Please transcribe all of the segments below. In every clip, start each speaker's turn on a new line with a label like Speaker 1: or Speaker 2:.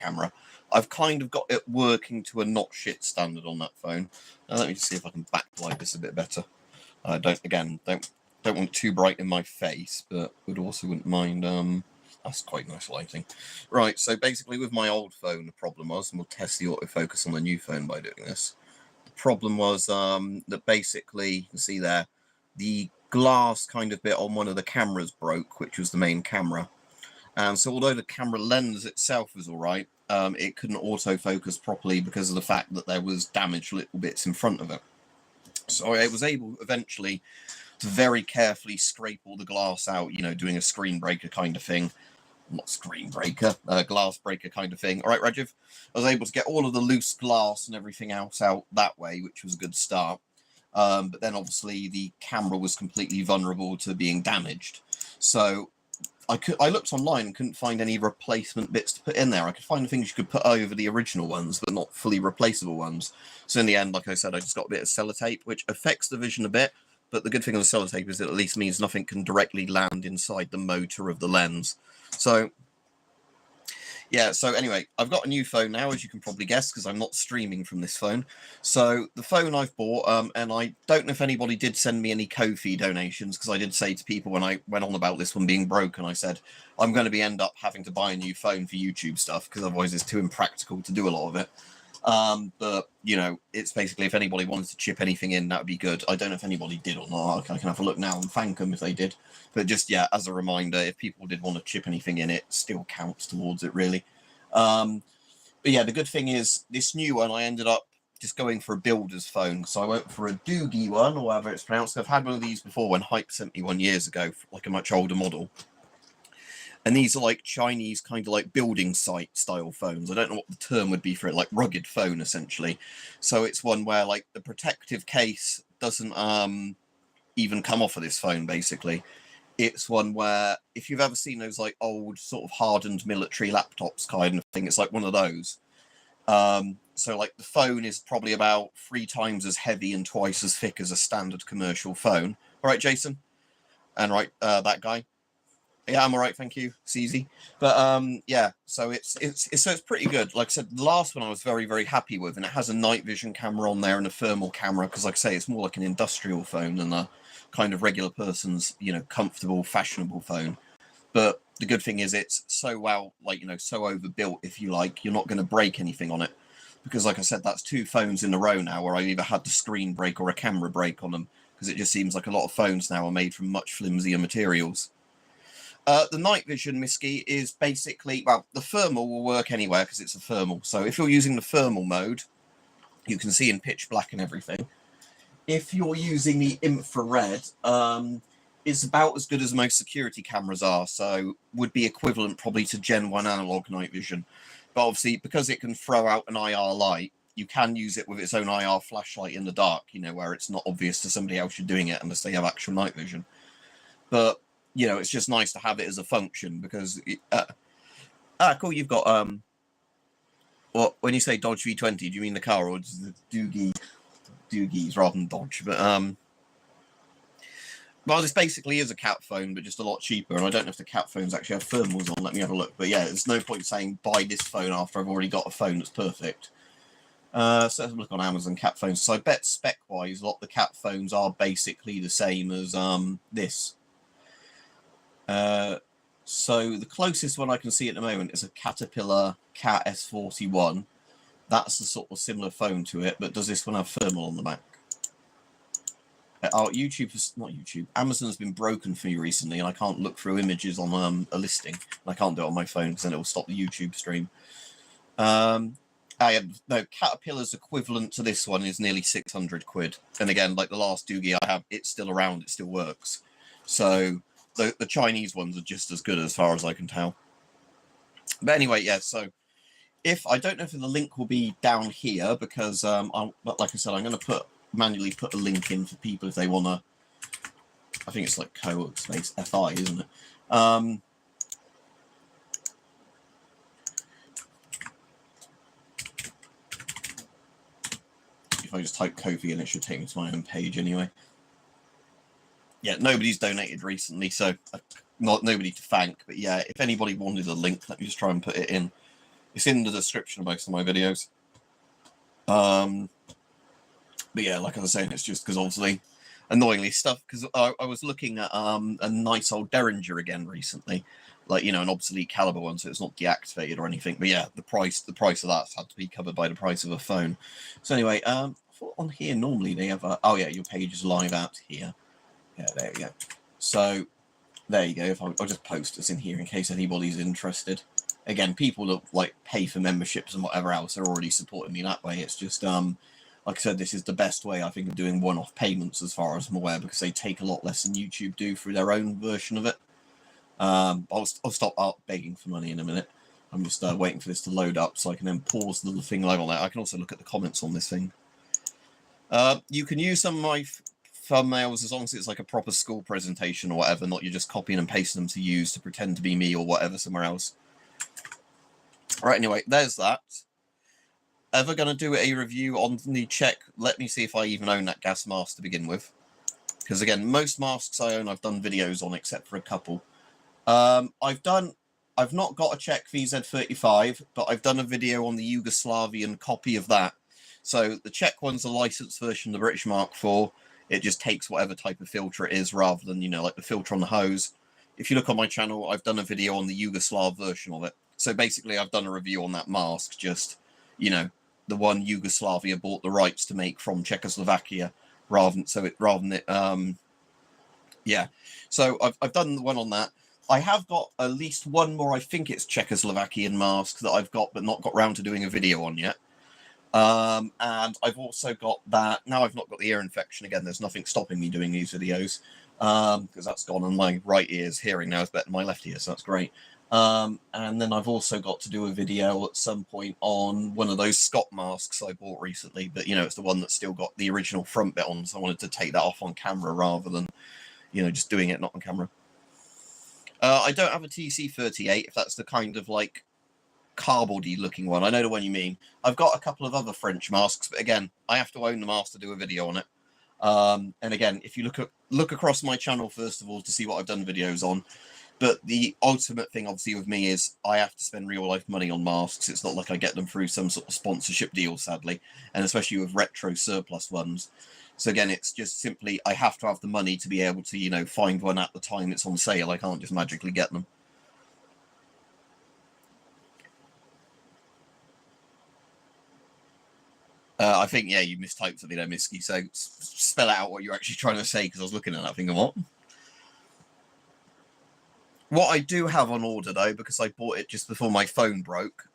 Speaker 1: camera. I've kind of got it working to a not shit standard on that phone. Now let me just see if I can backlight this a bit better. I don't want too bright in my face, but wouldn't mind. That's quite nice lighting. Right, so basically with my old phone, the problem was, and we'll test the autofocus on the new phone by doing this. The problem was that basically, you can see there, the glass kind of bit on one of the cameras broke, which was the main camera. And so although the camera lens itself was all right, it couldn't autofocus properly because of the fact that there was damaged little bits in front of it. So I was able eventually to very carefully scrape all the glass out, you know, doing a screen breaker kind of thing. Not screen breaker, glass breaker kind of thing. All right, Rajiv? I was able to get all of the loose glass and everything else out that way, which was a good start. But then obviously the camera was completely vulnerable to being damaged. So I looked online and couldn't find any replacement bits to put in there. I could find the things you could put over the original ones, but not fully replaceable ones. So in the end, like I said, I just got a bit of sellotape, which affects the vision a bit. But the good thing on the sellotape is it at least means nothing can directly land inside the motor of the lens. So, yeah, so anyway, I've got a new phone now, as you can probably guess, because I'm not streaming from this phone. So the phone I've bought, and I don't know if anybody did send me any Ko-fi donations, because I did say to people when I went on about this one being broken, I said, I'm going to end up having to buy a new phone for YouTube stuff, because otherwise it's too impractical to do a lot of it. But, you know, it's basically if anybody wanted to chip anything in, that would be good. I don't know if anybody did or not. I can have a look now and thank them if they did. But just, yeah, as a reminder, if people did want to chip anything in, it still counts towards it, really. But yeah, the good thing is this new one, I ended up just going for a builder's phone. So I went for a Doogie one, or however it's pronounced. I've had one of these before when Hype sent me one years ago, like a much older model. And these are like Chinese kind of like building site style phones. I don't know what the term would be for it, like rugged phone essentially. So it's one where like the protective case doesn't even come off of this phone basically. It's one where if you've ever seen those like old sort of hardened military laptops kind of thing, it's like one of those. So like the phone is probably about 3 times as heavy and twice as thick as a standard commercial phone. All right, Jason? And right, that guy? Yeah, I'm all right, thank you. It's easy. But yeah, so it's pretty good. Like I said, the last one I was very, very happy with, and it has a night vision camera on there and a thermal camera, because like I say, it's more like an industrial phone than a kind of regular person's, you know, comfortable, fashionable phone. But the good thing is it's so well, like, you know, so overbuilt, if you like, you're not going to break anything on it. Because like I said, that's 2 phones in a row now where I've either had the screen break or a camera break on them, because it just seems like a lot of phones now are made from much flimsier materials. The night vision Miski is basically, well, the thermal will work anywhere because it's a thermal. So if you're using the thermal mode, you can see in pitch black and everything. If you're using the infrared, it's about as good as most security cameras are. So would be equivalent probably to Gen 1 analog night vision. But obviously, because it can throw out an IR light, you can use it with its own IR flashlight in the dark, you know, where it's not obvious to somebody else you're doing it unless they have actual night vision. But you know, it's just nice to have it as a function because cool, you've got what when you say Dodge V20, do you mean the car or just the Doogies rather than Dodge? But well, this basically is a cat phone, but just a lot cheaper. And I don't know if the cat phones actually have thermals on. Let me have a look. But yeah, there's no point saying buy this phone after I've already got a phone that's perfect. So let's have a look on Amazon cat phones. So I bet spec-wise, a lot of the cat phones are basically the same as this. So the closest one I can see at the moment is a Caterpillar Cat S41. That's the sort of similar phone to it, but does this one have thermal on the back? Amazon's been broken for me recently, and I can't look through images on a listing. I can't do it on my phone because then it will stop the YouTube stream. No, Caterpillar's equivalent to this one is nearly 600 quid. And again, like the last Doogie I have, it's still around, it still works. So the Chinese ones are just as good as far as I can tell. But anyway, yeah, so if I don't know if the link will be down here because but like I said, I'm going to manually put a link in for people if they want to. I think it's like co-space FI, isn't it? If I just type Ko-fi in, it should take me to my own page anyway. Yeah, nobody's donated recently, so nobody to thank. But yeah, if anybody wanted a link, let me just try and put it in. It's in the description of most of my videos. But yeah, like I was saying, it's just because obviously, annoyingly stuff, because I was looking at a nice old Derringer again recently, like, you know, an obsolete caliber one, so it's not deactivated or anything. But yeah, the price of that's had to be covered by the price of a phone. So anyway, I thought on here normally they have oh yeah, your page is live out here. Yeah, there we go. So there you go. If I'll just post this in here in case anybody's interested. Again, people that like pay for memberships and whatever else are already supporting me that way. It's just like I said, this is the best way I think of doing one-off payments as far as I'm aware, because they take a lot less than YouTube do through their own version of it. I'll stop begging for money in a minute. I'm just waiting for this to load up so I can then pause the thing live on there. I can also look at the comments on this thing. You can use some of my thumbnails as long as it's like a proper school presentation or whatever, not you're just copying and pasting them to use to pretend to be me or whatever somewhere else. Right, anyway, there's that. Ever going to do a review on the Czech? Let me see if I even own that gas mask to begin with. Because again, most masks I own, I've done videos on, except for a couple. I've not got a Czech VZ35, but I've done a video on the Yugoslavian copy of that. So the Czech one's a licensed version of the British Mark IV. It just takes whatever type of filter it is, rather than, you know, like the filter on the hose. If you look on my channel, I've done a video on the Yugoslav version of it. So basically, I've done a review on that mask, just, you know, the one Yugoslavia bought the rights to make from Czechoslovakia, rather than it. Yeah. So I've done the one on that. I have got at least one more, I think it's Czechoslovakian mask that I've got, but not got round to doing a video on yet. And I've also got that. Now I've not got the ear infection again. There's nothing stopping me doing these videos, because that's gone, and my right ear's hearing now is better than my left ear, so that's great. And then I've also got to do a video at some point on one of those Scott masks I bought recently, but, you know, it's the one that's still got the original front bit on, so I wanted to take that off on camera rather than, you know, just doing it not on camera. I don't have a TC38, if that's the kind of, like, cardboardy looking one. I know the one you mean. I've got a couple of other French masks, but again, I have to own the mask to do a video on it. And again, if you look across my channel, first of all, to see what I've done videos on. But the ultimate thing, obviously, with me is I have to spend real-life money on masks. It's not like I get them through some sort of sponsorship deal, sadly, and especially with retro surplus ones. So again, it's just simply I have to have the money to be able to, you know, find one at the time it's on sale. I can't just magically get them. I think, yeah, you mistyped something there, Misky, so spell out what you're actually trying to say, because I was looking at that thinking, what? What I do have on order, though, because I bought it just before my phone broke,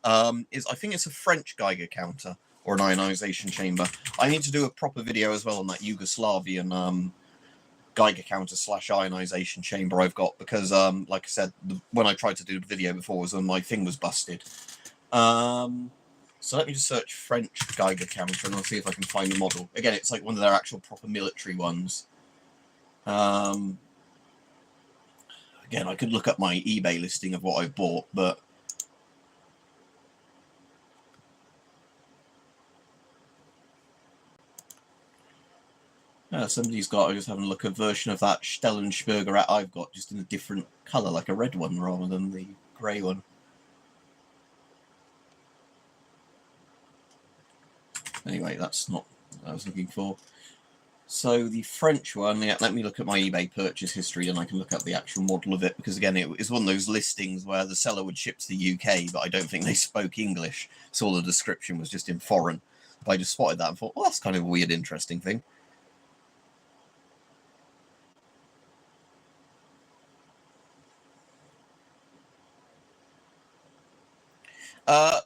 Speaker 1: is I think it's a French Geiger counter or an ionization chamber. I need to do a proper video as well on that Yugoslavian Geiger counter / ionization chamber I've got, because, like I said, when I tried to do the video before was when my thing was busted. So let me just search French Geiger counter and I'll see if I can find the model. Again, it's like one of their actual proper military ones. Again, I could look up my eBay listing of what I've bought, but somebody's got, I was having a look at a version of that Stellensperger I've got, just in a different colour, like a red one rather than the grey one. Anyway, that's not what I was looking for. So the French one, yeah, let me look at my eBay purchase history and I can look up the actual model of it, because again, it is one of those listings where the seller would ship to the UK, but I don't think they spoke English, so all the description was just in foreign. But I just spotted that and thought, well, that's kind of a weird, interesting thing.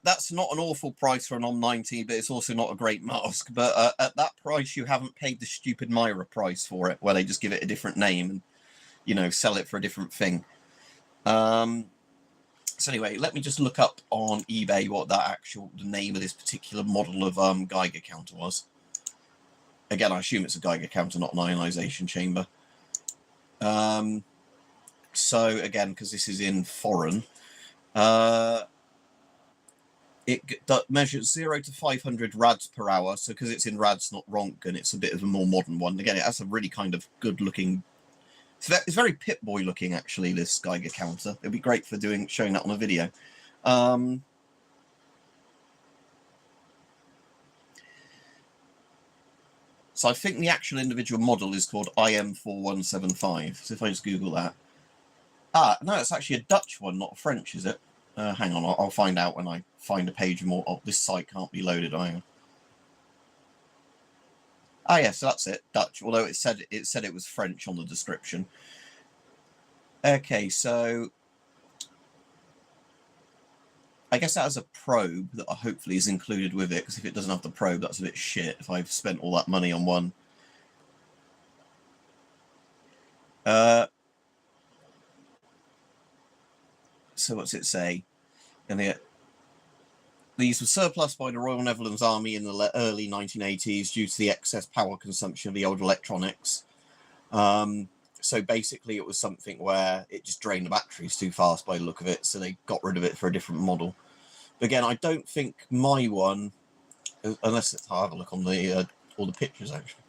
Speaker 1: That's not an awful price for an OM90, but it's also not a great mask. But at that price, you haven't paid the stupid Myra price for it, where they just give it a different name and, you know, sell it for a different thing. So anyway, let me just look up on eBay what the name of this particular model of Geiger counter was. Again, I assume it's a Geiger counter, not an ionization chamber. So again, because this is in foreign, it measures 0 to 500 rads per hour. So because it's in rads, not Rontgen, it's a bit of a more modern one. Again, it has a really kind of good looking. It's very Pip-Boy looking, actually, this Geiger counter. It'd be great for showing that on a video. So I think the actual individual model is called IM4175. So if I just Google that. Ah, no, it's actually a Dutch one, not a French, is it? Hang on, I'll find out when I find a page more. Oh, this site can't be loaded either. Ah, yeah, so that's it, Dutch. Although it said it was French on the description. Okay, so I guess that has a probe that hopefully is included with it, because if it doesn't have the probe, that's a bit shit if I've spent all that money on one. So what's it say? And these were surplus by the Royal Netherlands Army in the early 1980s due to the excess power consumption of the old electronics. So basically it was something where it just drained the batteries too fast by the look of it, so they got rid of it for a different model. But again, I don't think my one, unless I'll have a look on the all the pictures actually.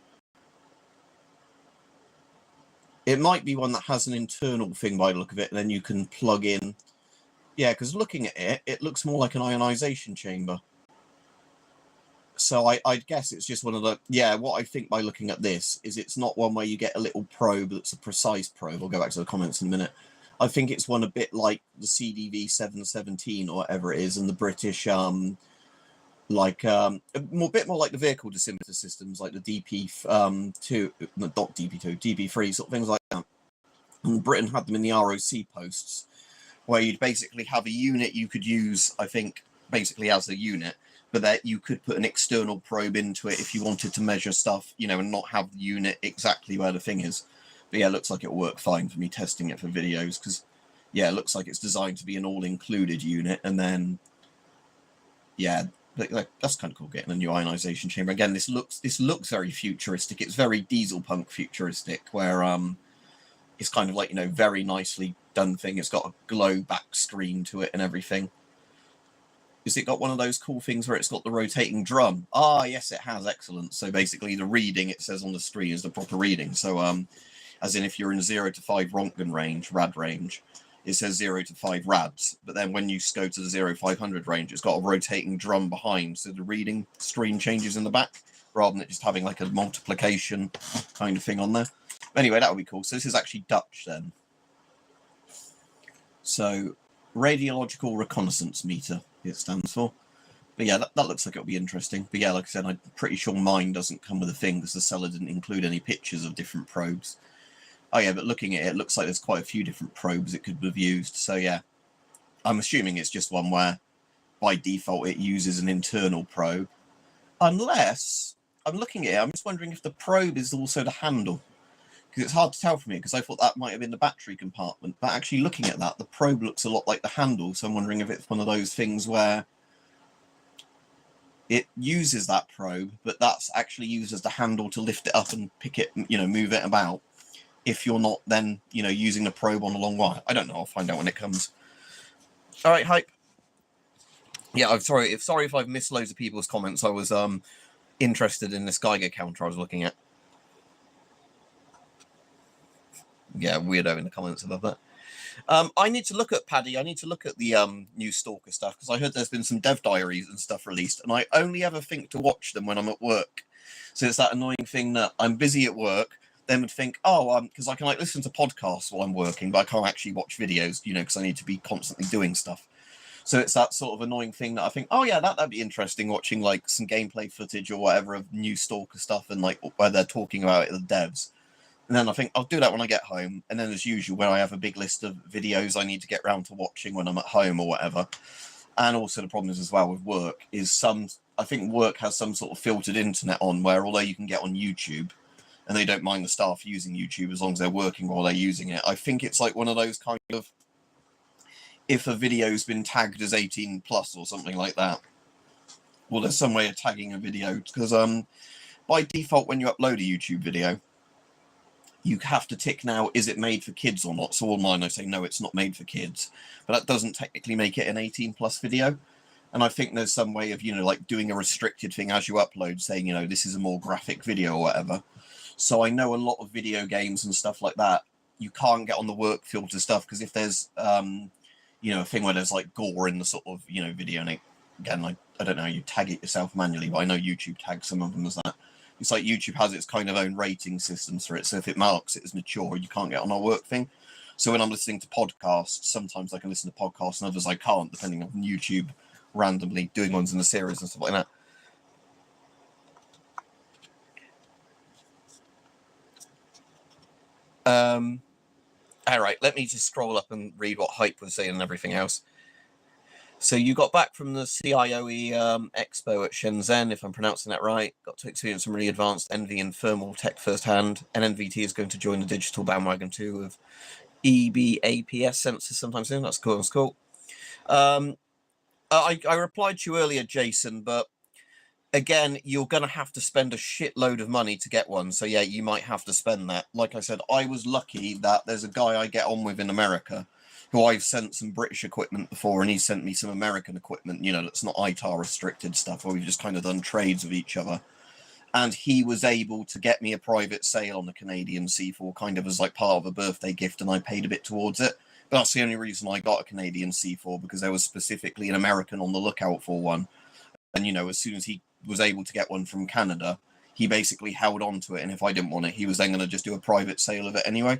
Speaker 1: It might be one that has an internal thing by the look of it, and then you can plug in. Yeah, because looking at it, it looks more like an ionization chamber. So I'd guess it's just one of the... Yeah, what I think by looking at this is it's not one where you get a little probe that's a precise probe. I'll go back to the comments in a minute. I think it's one a bit like the CDV 717 or whatever it is, and the British, bit more like the vehicle dosimeter systems, like the DP2, not DP2, DP3, sort of things like that. And Britain had them in the ROC posts, where you'd basically have a unit you could use, I think, basically as a unit, but that you could put an external probe into it if you wanted to measure stuff, you know, and not have the unit exactly where the thing is. But yeah, it looks like it'll work fine for me testing it for videos, because, yeah, it looks like it's designed to be an all-included unit, and then, yeah, that's kind of cool, getting a new ionization chamber. Again, this looks very futuristic. It's very diesel punk futuristic, where it's kind of like, you know, very nicely done thing. It's got a glow back screen to it and everything. Is it got one of those cool things where it's got the rotating drum? Ah, yes, it has. Excellent. So basically the reading it says on the screen is the proper reading. So as in if you're in 0 to 5 Rontgen range, rad range, it says 0 to 5 rads. But then when you go to the 0-500 range, it's got a rotating drum behind. So the reading screen changes in the back rather than it just having like a multiplication kind of thing on there. Anyway, that would be cool. So this is actually Dutch then. So radiological reconnaissance meter it stands for. But yeah, that looks like it'll be interesting. But yeah, like I said, I'm pretty sure mine doesn't come with a thing because the seller didn't include any pictures of different probes. Oh yeah, but looking at it, it looks like there's quite a few different probes it could have used. So yeah, I'm assuming it's just one where by default it uses an internal probe. Unless, I'm looking at it, I'm just wondering if the probe is also the handle. Because it's hard to tell from here, because I thought that might have been the battery compartment. But actually looking at that, the probe looks a lot like the handle. So I'm wondering if it's one of those things where it uses that probe, but that's actually used as the handle to lift it up and pick it, you know, move it about. If you're not then, you know, using the probe on a long wire. I don't know. I'll find out when it comes. All right, hype. Yeah, I'm sorry. Sorry if I've missed loads of people's comments. I was interested in this Geiger counter I was looking at. Yeah, weirdo in the comments above that. I need to look at Paddy. I need to look at the new Stalker stuff because I heard there's been some dev diaries and stuff released, and I only ever think to watch them when I'm at work. So it's that annoying thing that I'm busy at work, then would think, oh, because I can like listen to podcasts while I'm working, but I can't actually watch videos, you know, because I need to be constantly doing stuff. So it's that sort of annoying thing that I think, oh yeah, that'd be interesting watching like some gameplay footage or whatever of new Stalker stuff and like where they're talking about it, the devs. And then I think I'll do that when I get home. And then as usual, when I have a big list of videos I need to get around to watching when I'm at home or whatever. And also the problem is as well with work is I think work has some sort of filtered internet on where although you can get on YouTube and they don't mind the staff using YouTube as long as they're working while they're using it. I think it's like one of those kind of, if a video's been tagged as 18 plus or something like that. Well, there's some way of tagging a video because by default, when you upload a YouTube video, you have to tick now, is it made for kids or not? So all mine, I say, no, it's not made for kids. But that doesn't technically make it an 18 plus video. And I think there's some way of, you know, like doing a restricted thing as you upload, saying, you know, this is a more graphic video or whatever. So I know a lot of video games and stuff like that, you can't get on the work filter stuff because if there's, you know, a thing where there's like gore in the sort of, you know, video, and again, I don't know how you tag it yourself manually, but I know YouTube tags some of them as that. It's like YouTube has its kind of own rating systems for it. So if it marks it as mature, you can't get on our work thing. So when I'm listening to podcasts, sometimes I can listen to podcasts and others I can't, depending on YouTube randomly doing ones in the series and stuff like that. All right, let me just scroll up and read what Hype was saying and everything else. So you got back from the CIOE Expo at Shenzhen, if I'm pronouncing that right. Got to experience some really advanced NV and thermal tech firsthand. NNVT is going to join the digital bandwagon too of EBAPS sensors sometime soon. That's cool. That's cool. I replied to you earlier, Jason, but again, you're going to have to spend a shitload of money to get one. So yeah, you might have to spend that. Like I said, I was lucky that there's a guy I get on with in America who I've sent some British equipment before, and he sent me some American equipment, you know, that's not ITAR restricted stuff, where we've just kind of done trades with each other. And he was able to get me a private sale on the Canadian C4, kind of as like part of a birthday gift, and I paid a bit towards it. But that's the only reason I got a Canadian C4, because there was specifically an American on the lookout for one. And, you know, as soon as he was able to get one from Canada, he basically held on to it, and if I didn't want it, he was then going to just do a private sale of it anyway.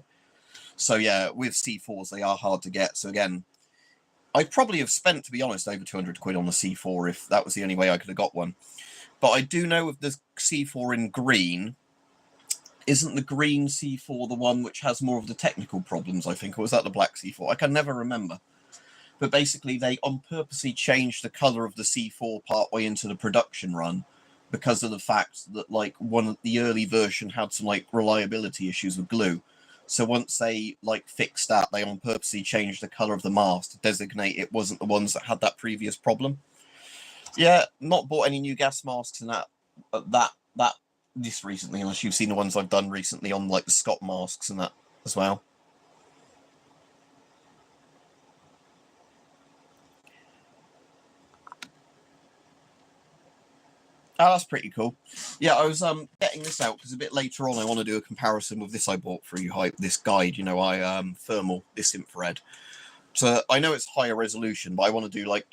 Speaker 1: So yeah, with C4s, they are hard to get. So again, I'd probably have spent, to be honest, over 200 quid on the C4 if that was the only way I could have got one. But I do know with the C4 in green, isn't the green C4 the one which has more of the technical problems, I think? Or was that the black C4? I can never remember. But basically, they on purposely changed the colour of the C4 partway into the production run because of the fact that, like, the early version had some, like, reliability issues with glue. So once they, like, fixed that, they on purposely changed the colour of the mask to designate it wasn't the ones that had that previous problem. Yeah, not bought any new gas masks and that this recently, unless you've seen the ones I've done recently on, like, the Scott masks and that as well. Oh, that's pretty cool. Yeah, I was getting this out because a bit later on I want to do a comparison with this I bought for you, Hype, this guide, you know, thermal, this infrared. So I know it's higher resolution, but I want to do like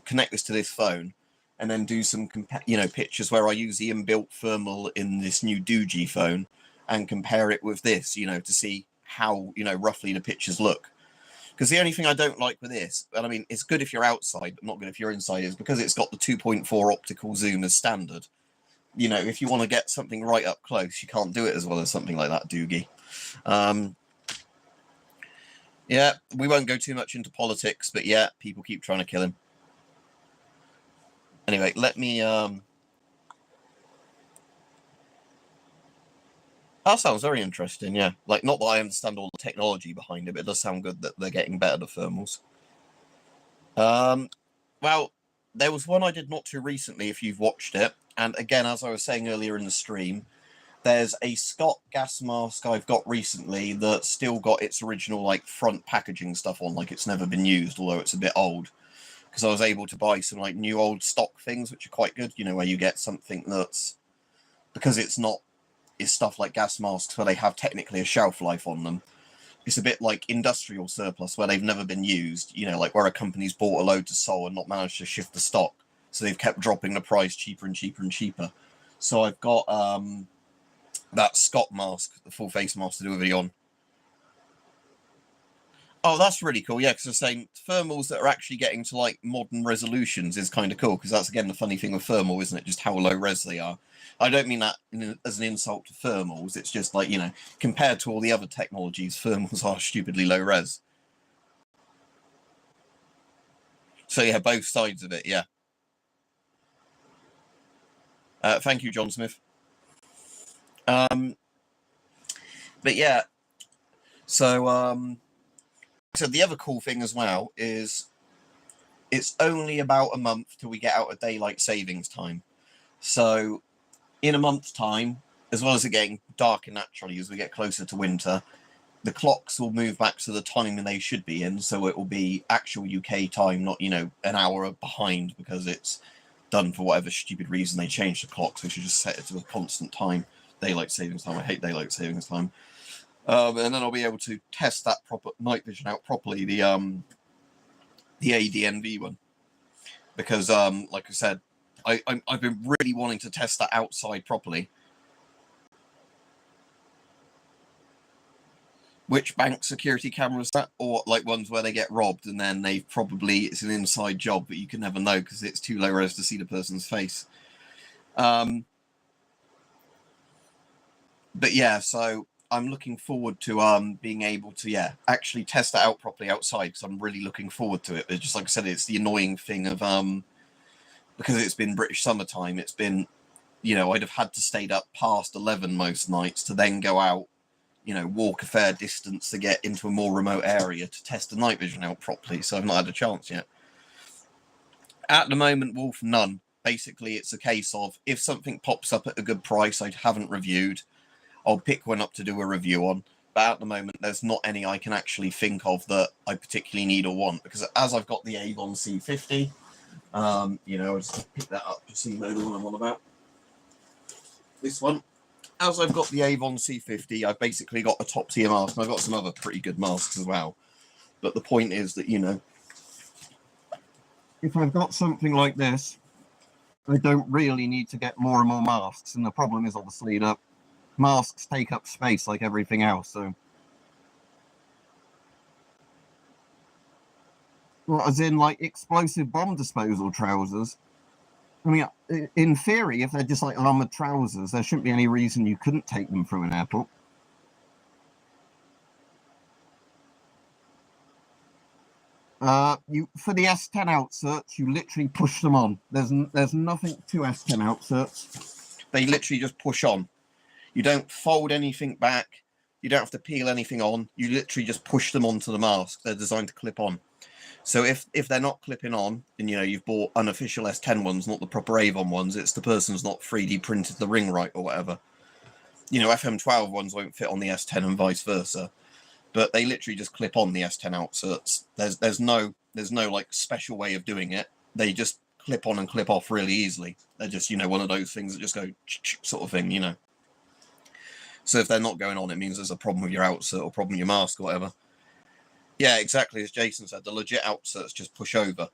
Speaker 1: connect this to this phone and then do some pictures where I use the inbuilt thermal in this new Doogie phone and compare it with this, you know, to see how, you know, roughly the pictures look. Because the only thing I don't like with this, and I mean, it's good if you're outside, but not good if you're inside, is because it's got the 2.4 optical zoom as standard. You know, if you want to get something right up close, you can't do it as well as something like that, Doogie. Yeah, we won't go too much into politics, but yeah, people keep trying to kill him. Anyway, let me... That sounds very interesting, yeah. Like, not that I understand all the technology behind it, but it does sound good that they're getting better, the thermals. Well, there was one I did not too recently, if you've watched it. And again, as I was saying earlier in the stream, there's a Scott gas mask I've got recently that's still got its original, like, front packaging stuff on, like it's never been used, although it's a bit old. Because I was able to buy some, like, new old stock things, which are quite good, you know, where you get something that's... Because it's not... It's stuff like gas masks where they have technically a shelf life on them. It's a bit like industrial surplus where they've never been used, you know, like where a company's bought a load to sell and not managed to shift the stock. So they've kept dropping the price cheaper and cheaper and cheaper. So I've got that Scott mask, the full face mask to do a video on. Oh, that's really cool. Yeah, because they're saying thermals that are actually getting to like modern resolutions is kind of cool, because that's again the funny thing with thermal, isn't it? Just how low res they are. I don't mean that as an insult to thermals. It's just like, you know, compared to all the other technologies, thermals are stupidly low res. So yeah, both sides of it, yeah. Thank you, John Smith. But yeah, so so the other cool thing as well is it's only about a month till we get out of daylight savings time. So in a month's time, as well as it getting darker naturally as we get closer to winter, the clocks will move back to the timing they should be in. So it will be actual UK time, not, you know, an hour behind because it's done for whatever stupid reason they changed the clocks. We should just set it to a constant time. Daylight savings time. I hate daylight savings time. And then I'll be able to test that proper night vision out properly, the ADNV one, because like I said, I've been really wanting to test that outside properly, Which bank security cameras that, or like ones where they get robbed and then it's an inside job, but you can never know because it's too low res to see the person's face. But yeah, so I'm looking forward to being able to actually test it out properly outside, because I'm really looking forward to it. But just like I said, it's the annoying thing of because it's been British summertime, it's been, I'd have had to stay up past 11 most nights to then go out, walk a fair distance to get into a more remote area to test the night vision out properly. So I've not had a chance yet. At the moment, Wolf, none. Basically, it's a case of if something pops up at a good price I haven't reviewed, I'll pick one up to do a review on. But at the moment, there's not any I can actually think of that I particularly need or want, because as I've got the Avon C50, I'll just pick that up to see what I'm on about. This one. As I've got the Avon C50, I've basically got a top tier mask, and I've got some other pretty good masks as well. But the point is that, if I've got something like this, I don't really need to get more and more masks. And the problem is obviously that masks take up space like everything else. So, well, as in like explosive bomb disposal trousers. I mean, in theory, if they're just like armored trousers, there shouldn't be any reason you couldn't take them through an airport. For the S10 outserts, you literally push them on. There's nothing to S10 outserts. They literally just push on. You don't fold anything back. You don't have to peel anything on. You literally just push them onto the mask. They're designed to clip on. So if they're not clipping on, and you've bought unofficial S10 ones, not the proper Avon ones, it's the person's not 3D printed the ring right or whatever. FM12 ones won't fit on the S10 and vice versa. But they literally just clip on the S10 outserts. There's no like special way of doing it. They just clip on and clip off really easily. They're just, one of those things that just go sort of thing, So if they're not going on, it means there's a problem with your outsert or problem with your mask or whatever. Yeah, exactly. As Jason said, the legit outserts just push over.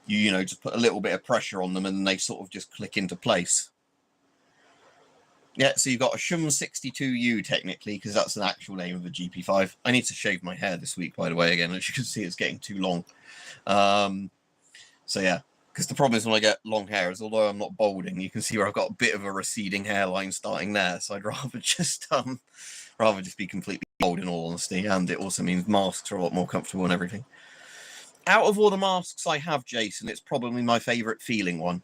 Speaker 1: You just put a little bit of pressure on them and then they sort of just click into place. Yeah, so you've got a Shum 62U technically, because that's an actual name of a GP5. I need to shave my hair this week, by the way, again. As you can see, it's getting too long. So yeah, because the problem is when I get long hair is, although I'm not balding, you can see where I've got a bit of a receding hairline starting there. So I'd rather just be completely bald, in all honesty. And it also means masks are a lot more comfortable and everything. Out of all the masks I have, Jason, it's probably my favourite feeling one.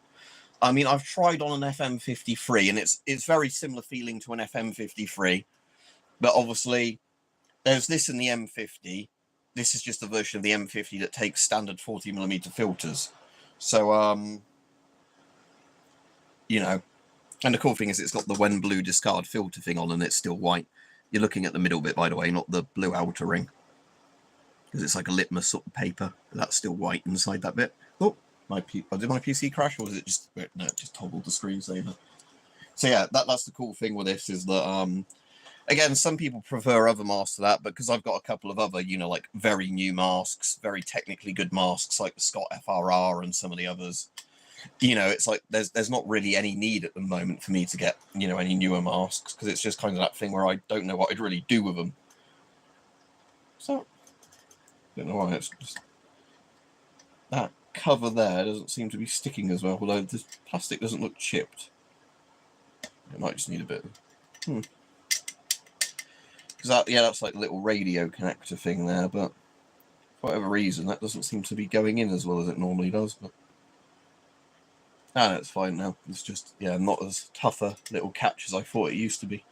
Speaker 1: I mean, I've tried on an FM53, and it's very similar feeling to an FM53. But obviously, there's this in the M50. This is just a version of the M50 that takes standard 40mm filters. So, and the cool thing is it's got the when blue discard filter thing on, and it's still white. You're looking at the middle bit, by the way, not the blue outer ring. Because it's like a litmus sort of paper. That's still white inside that bit. Oh, did my PC crash, or was it just... No, it just toggled the screensaver. So yeah, that's the cool thing with this, is that, again, some people prefer other masks to that, but because I've got a couple of other, like very new masks, very technically good masks, like the Scott FRR and some of the others, it's like there's not really any need at the moment for me to get, any newer masks, because it's just kind of that thing where I don't know what I'd really do with them. So, I don't know why it's just... That cover there doesn't seem to be sticking as well, although the plastic doesn't look chipped. It might just need a bit of... Because that's like a little radio connector thing there, but for whatever reason, that doesn't seem to be going in as well as it normally does. But no, it's fine now. It's just, not as tough a little catch as I thought it used to be.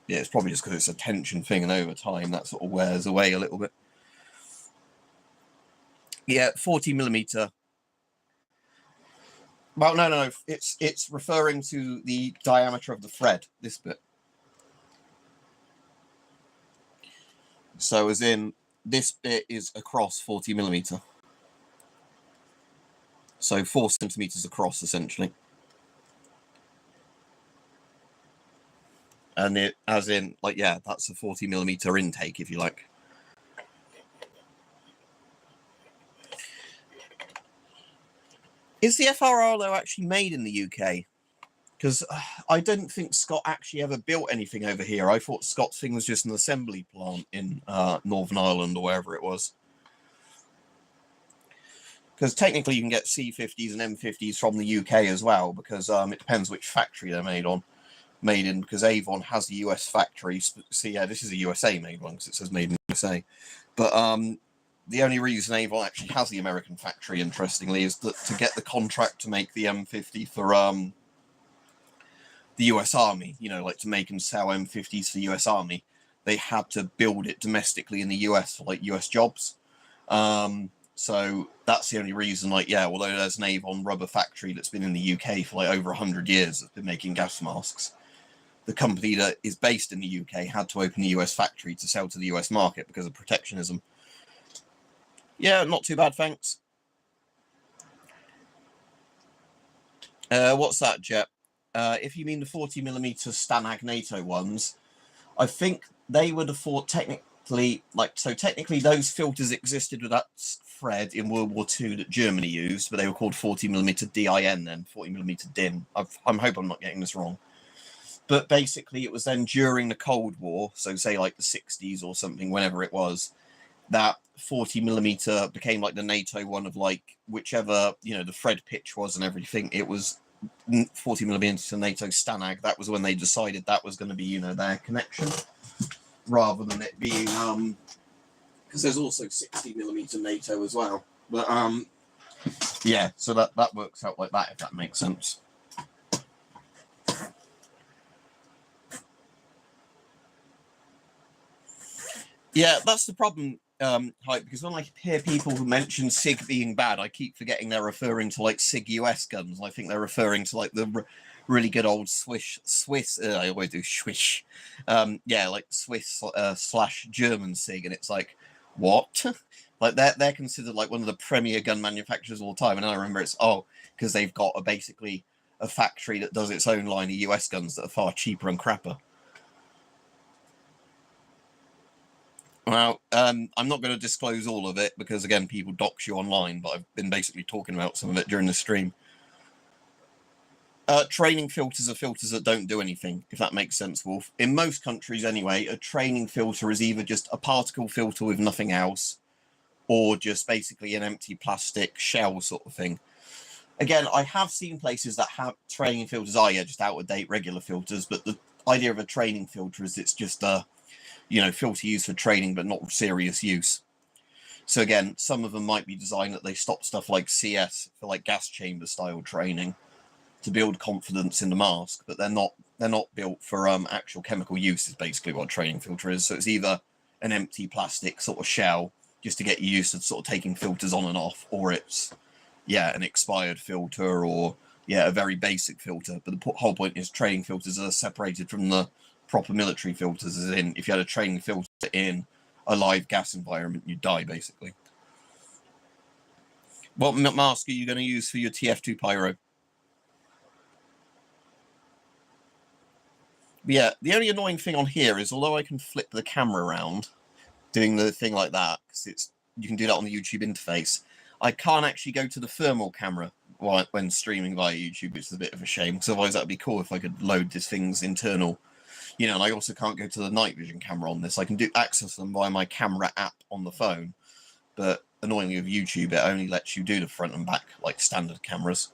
Speaker 1: Yeah, it's probably just because it's a tension thing, and over time that sort of wears away a little bit. Yeah, 40mm. Well, no. It's referring to the diameter of the thread, this bit. So as in, this bit is across 40mm. So 4 centimeters across, essentially. And it, as in, like, that's a 40mm intake, if you like. Is the FRR, though, actually made in the UK? Because I didn't think Scott actually ever built anything over here. I thought Scott's thing was just an assembly plant in Northern Ireland or wherever it was. Because technically you can get C50s and M50s from the UK as well, because it depends which factory they're made in, because Avon has a US factory. So yeah, this is a USA made one because it says made in USA. But the only reason Avon actually has the American factory, interestingly, is that to get the contract to make the M50 for the US Army, you know, like to make and sell M50s for the US Army, they had to build it domestically in the US for like US jobs. So that's the only reason, like, yeah, although there's an Avon rubber factory that's been in the UK for like over 100 years that's been making gas masks, the company that is based in the UK had to open a US factory to sell to the US market because of protectionism. Yeah, not too bad, thanks. What's that, Jet? If you mean the 40mm Stanag NATO ones, I think they would have thought technically those filters existed with that thread in World War II that Germany used, but they were called 40mm DIN then, 40mm DIN. I hope I'm not getting this wrong. But basically it was then during the Cold War, so say like the 60s or something, whenever it was, that 40mm became like the NATO one of like whichever, you know, the thread pitch was and everything. It was 40mm NATO Stanag. That was when they decided that was going to be, you know, their connection, rather than it being because there's also 60mm NATO as well. But yeah, so that works out like that, if that makes sense. Yeah, that's the problem, Hype, because when I hear people who mention SIG being bad, I keep forgetting they're referring to like SIG US guns. I think they're referring to like the really good old Swiss. I always do swish. Yeah, like Swiss / German SIG, and it's like, what? Like they're considered like one of the premier gun manufacturers of all time, and I remember it's because they've got basically a factory that does its own line of US guns that are far cheaper and crapper. Well, I'm not going to disclose all of it because, again, people dox you online, but I've been basically talking about some of it during the stream. Training filters are filters that don't do anything, if that makes sense, Wolf. In most countries, anyway, a training filter is either just a particle filter with nothing else, or just basically an empty plastic shell sort of thing. Again, I have seen places that have training filters just out-of-date regular filters, but the idea of a training filter is it's just a filter used for training, but not serious use. So again, some of them might be designed that they stop stuff like CS for like gas chamber style training to build confidence in the mask, but they're not built for actual chemical use. Is basically what a training filter is. So it's either an empty plastic sort of shell just to get you used to sort of taking filters on and off, or it's an expired filter, or a very basic filter. But the whole point is training filters are separated from the proper military filters, as in if you had a training filter in a live gas environment, you'd die, basically. What mask are you going to use for your TF2 Pyro? Yeah, the only annoying thing on here is, although I can flip the camera around, doing the thing like that, because you can do that on the YouTube interface, I can't actually go to the thermal camera when streaming via YouTube, which is a bit of a shame, because otherwise that would be cool if I could load this thing's internal. And I also can't go to the night vision camera on this. I can access them via my camera app on the phone, but annoyingly with YouTube, it only lets you do the front and back like standard cameras.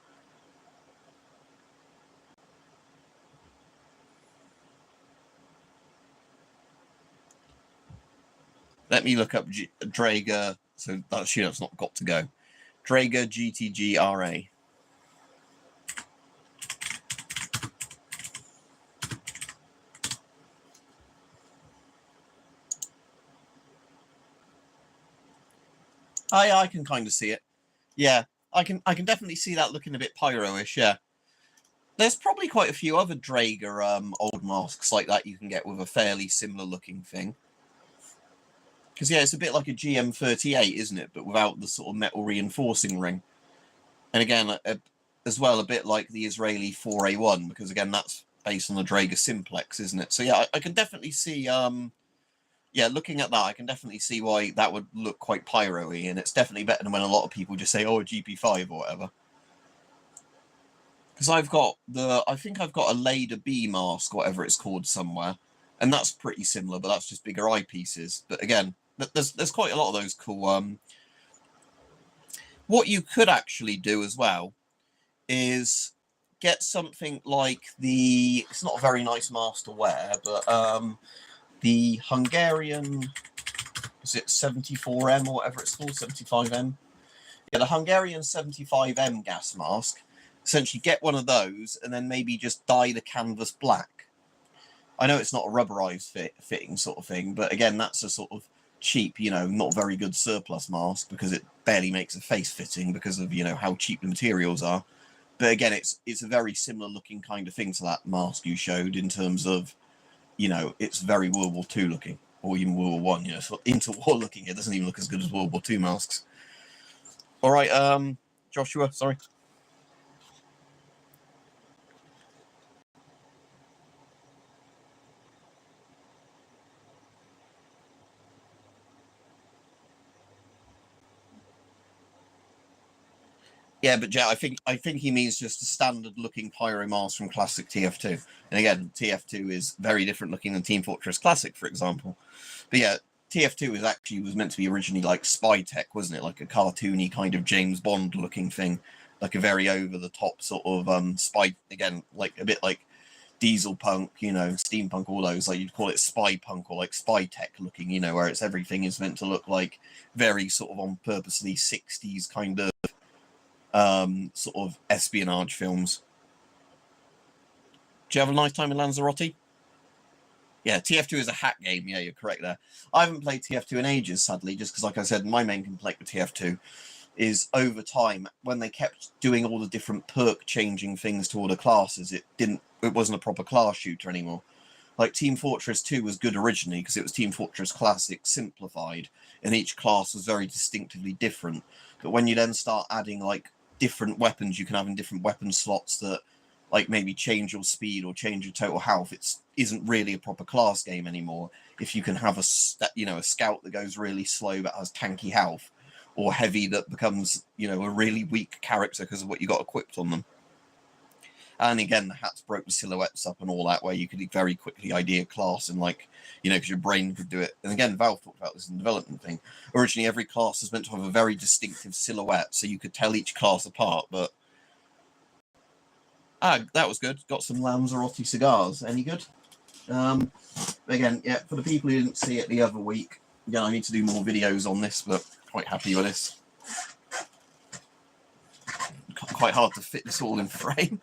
Speaker 1: Let me look up Draeger. So that's not got to go. Draeger GTG-RA. I can kind of see it. Yeah, I can definitely see that looking a bit pyro-ish, yeah. There's probably quite a few other Draeger old masks like that you can get with a fairly similar looking thing. Because, it's a bit like a GM38, isn't it? But without the sort of metal reinforcing ring. And again, as well, a bit like the Israeli 4A1, because, again, that's based on the Draeger Simplex, isn't it? So, yeah, I can definitely see... looking at that, I can definitely see why that would look quite pyro-y, and it's definitely better than when a lot of people just say, a GP5 or whatever. Because I think I've got a Lader B mask, whatever it's called, somewhere, and that's pretty similar, but that's just bigger eyepieces. But again, there's quite a lot of those cool. What you could actually do as well is get something like it's not a very nice mask to wear, but the Hungarian, is it 74M or whatever it's called, 75M? Yeah, the Hungarian 75M gas mask. Essentially get one of those and then maybe just dye the canvas black. I know it's not a rubberized fitting sort of thing, but again, that's a sort of cheap, not very good surplus mask because it barely makes a face fitting because of, how cheap the materials are. But again, it's a very similar looking kind of thing to that mask you showed in terms of, it's very World War II looking, or even World War One. So interwar looking. It doesn't even look as good as World War II masks. All right, Joshua, sorry. Yeah, but Jet, I think he means just a standard-looking pyro mask from classic TF2. And again, TF2 is very different looking than Team Fortress Classic, for example. But yeah, TF2 was meant to be originally like spy tech, wasn't it? Like a cartoony kind of James Bond looking thing, like a very over-the-top sort of spy. Again, like a bit like diesel punk, steampunk, all those. Like you'd call it spy punk or like spy tech looking, where it's everything is meant to look like very sort of on purposely 60s kind of sort of espionage films. Do you have a nice time in Lanzarote? Yeah, TF2 is a hack game. Yeah, you're correct there. I haven't played TF2 in ages, sadly, just because, like I said, my main complaint with TF2 is over time, when they kept doing all the different perk changing things to all the classes, it wasn't a proper class shooter anymore. Like Team Fortress 2 was good originally because it was Team Fortress Classic simplified, and each class was very distinctively different. But when you then start adding like different weapons you can have in different weapon slots that like maybe change your speed or change your total health, isn't really a proper class game anymore. If you can have a scout that goes really slow but has tanky health, or heavy that becomes a really weak character because of what you got equipped on them. And again, the hats broke the silhouettes up and all that, where you could very quickly ID a class and because your brain could do it. And again, Valve talked about this in the development thing. Originally, every class was meant to have a very distinctive silhouette, so you could tell each class apart. But that was good. Got some Lanzarote cigars. Any good? Again, yeah, for the people who didn't see it the other week, again, I need to do more videos on this, but quite happy with this. Quite hard to fit this all in frame.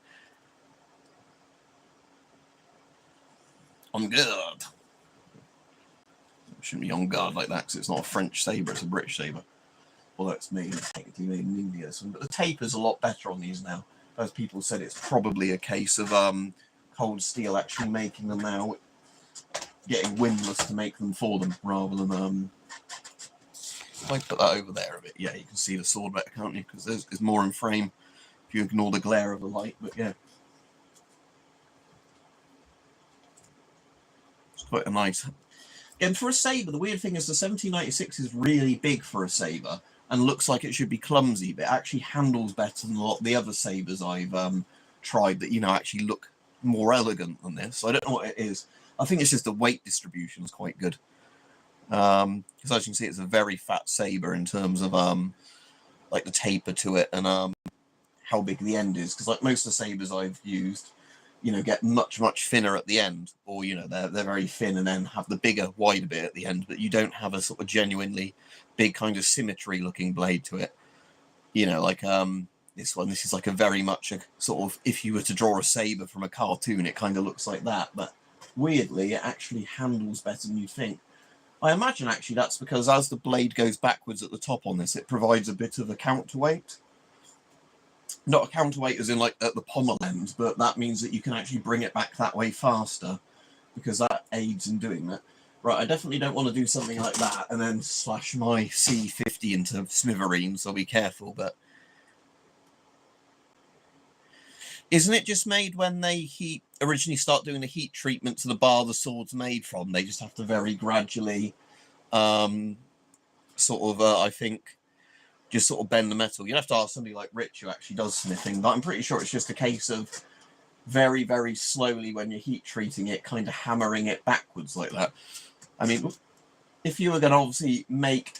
Speaker 1: On guard. Shouldn't be on guard like that because it's not a French saber, it's a British saber. Although it's technically made in India. But the taper's a lot better on these now. As people said, it's probably a case of Cold Steel actually making them now, getting Windlass to make them for them, rather than if I put that over there a bit, yeah, you can see the sword better, can't you? Because there's more in frame if you ignore the glare of the light. But yeah, it's quite a nice. Again, for a saber, the weird thing is the 1796 is really big for a saber and looks like it should be clumsy, but it actually handles better than a lot of the other sabers I've tried that actually look more elegant than this. I don't know what it is. I think it's just the weight distribution is quite good. Because as you can see, it's a very fat saber in terms of like the taper to it and how big the end is. Because like most of the sabers I've used, get much thinner at the end, or they're very thin and then have the bigger, wider bit at the end. But you don't have a sort of genuinely big kind of symmetry looking blade to it. Like this one. This is like a very much a sort of, if you were to draw a saber from a cartoon, it kind of looks like that. But weirdly, it actually handles better than you think. I imagine actually that's because as the blade goes backwards at the top on this, it provides a bit of a counterweight. Not a counterweight as in like at the pommel end, but that means that you can actually bring it back that way faster because that aids in doing that. Right, I definitely don't want to do something like that and then slash my C50 into smithereens, so be careful. But isn't it just made when they originally start doing the heat treatment to the bar the sword's made from? They just have to very gradually I think just sort of bend the metal. You'd have to ask somebody like Rich who actually does smithing, but I'm pretty sure it's just a case of very, very slowly when you're heat treating it, kind of hammering it backwards like that. I mean, if you were going to obviously make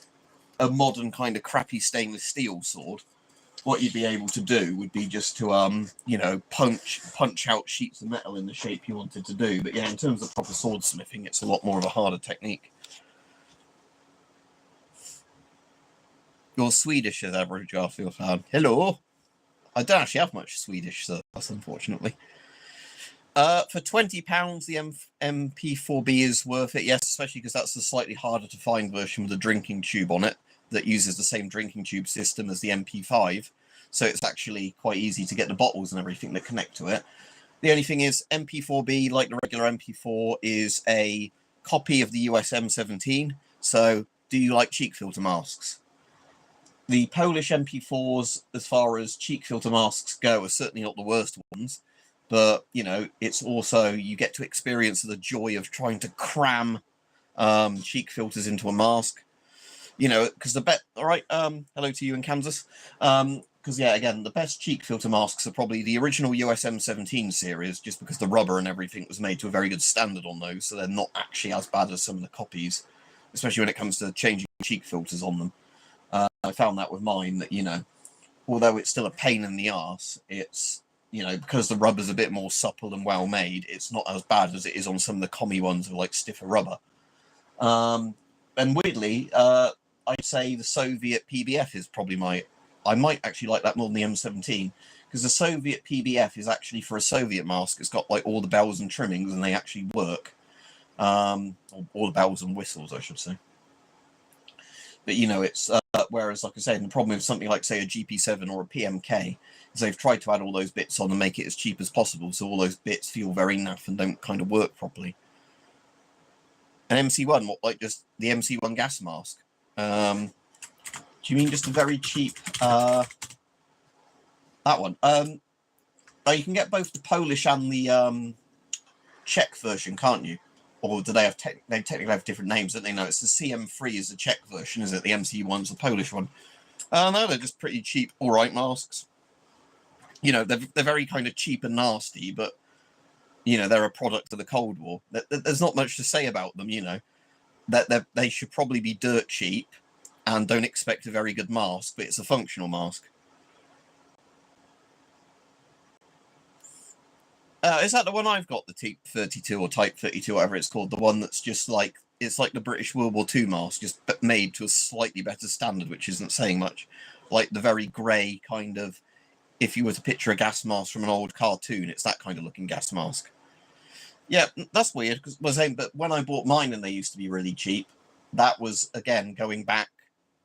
Speaker 1: a modern kind of crappy stainless steel sword, what you'd be able to do would be just to, you know, punch out sheets of metal in the shape you wanted to do. But yeah, in terms of proper swordsmithing, it's a lot more of a harder technique. You're Swedish as average Garfield fan. Hello. I don't actually have much Swedish sauce, unfortunately. For £20, the MP4B is worth it, yes, especially because that's the slightly harder to find version with a drinking tube on it that uses the same drinking tube system as the MP5. So it's actually quite easy to get the bottles and everything that connect to it. The only thing is MP4B, like the regular MP4, is a copy of the US M17. So do you like cheek filter masks? The Polish MP4s, as far as cheek filter masks go, are certainly not the worst ones. But, you know, it's also, you get to experience the joy of trying to cram cheek filters into a mask. You know, because all right, hello to you in Kansas. Because, yeah, again, the best cheek filter masks are probably the original US M17 series, just because the rubber and everything was made to a very good standard on those, so they're not actually as bad as some of the copies, especially when it comes to changing cheek filters on them. I found that with mine, that, you know, although it's still a pain in the arse, it's, you know, because the rubber's a bit more supple and well made, it's not as bad as it is on some of the commie ones with like stiffer rubber. And weirdly, I'd say the Soviet PBF is probably I might actually like that more than the M17, because the Soviet PBF is actually for a Soviet mask. It's got like all the bells and trimmings, and they actually work. All the bells and whistles, I should say. But, you know, it's whereas, like I said, the problem with something like, say, a GP7 or a PMK is they've tried to add all those bits on and make it as cheap as possible, so all those bits feel very naff and don't kind of work properly. An MC1, what, like just the MC1 gas mask? Do you mean just a very cheap that one? You can get both the Polish and the Czech version, can't you? Or do they have they technically have different names, don't they? No, it's the CM3 is the Czech version, is it? The MC1's the Polish one. No, they're just pretty cheap, all right masks. You know, they're very kind of cheap and nasty, but, you know, they're a product of the Cold War. There's not much to say about them, you know. They should probably be dirt cheap and don't expect a very good mask, but it's a functional mask. Is that the one I've got, the Type 32 or Type 32, whatever it's called? The one that's just like, it's like the British World War II mask, just made to a slightly better standard, which isn't saying much. Like the very grey kind of, if you were to picture a gas mask from an old cartoon, it's that kind of looking gas mask. Yeah, that's weird, because I was saying, but when I bought mine and they used to be really cheap, that was, again, going back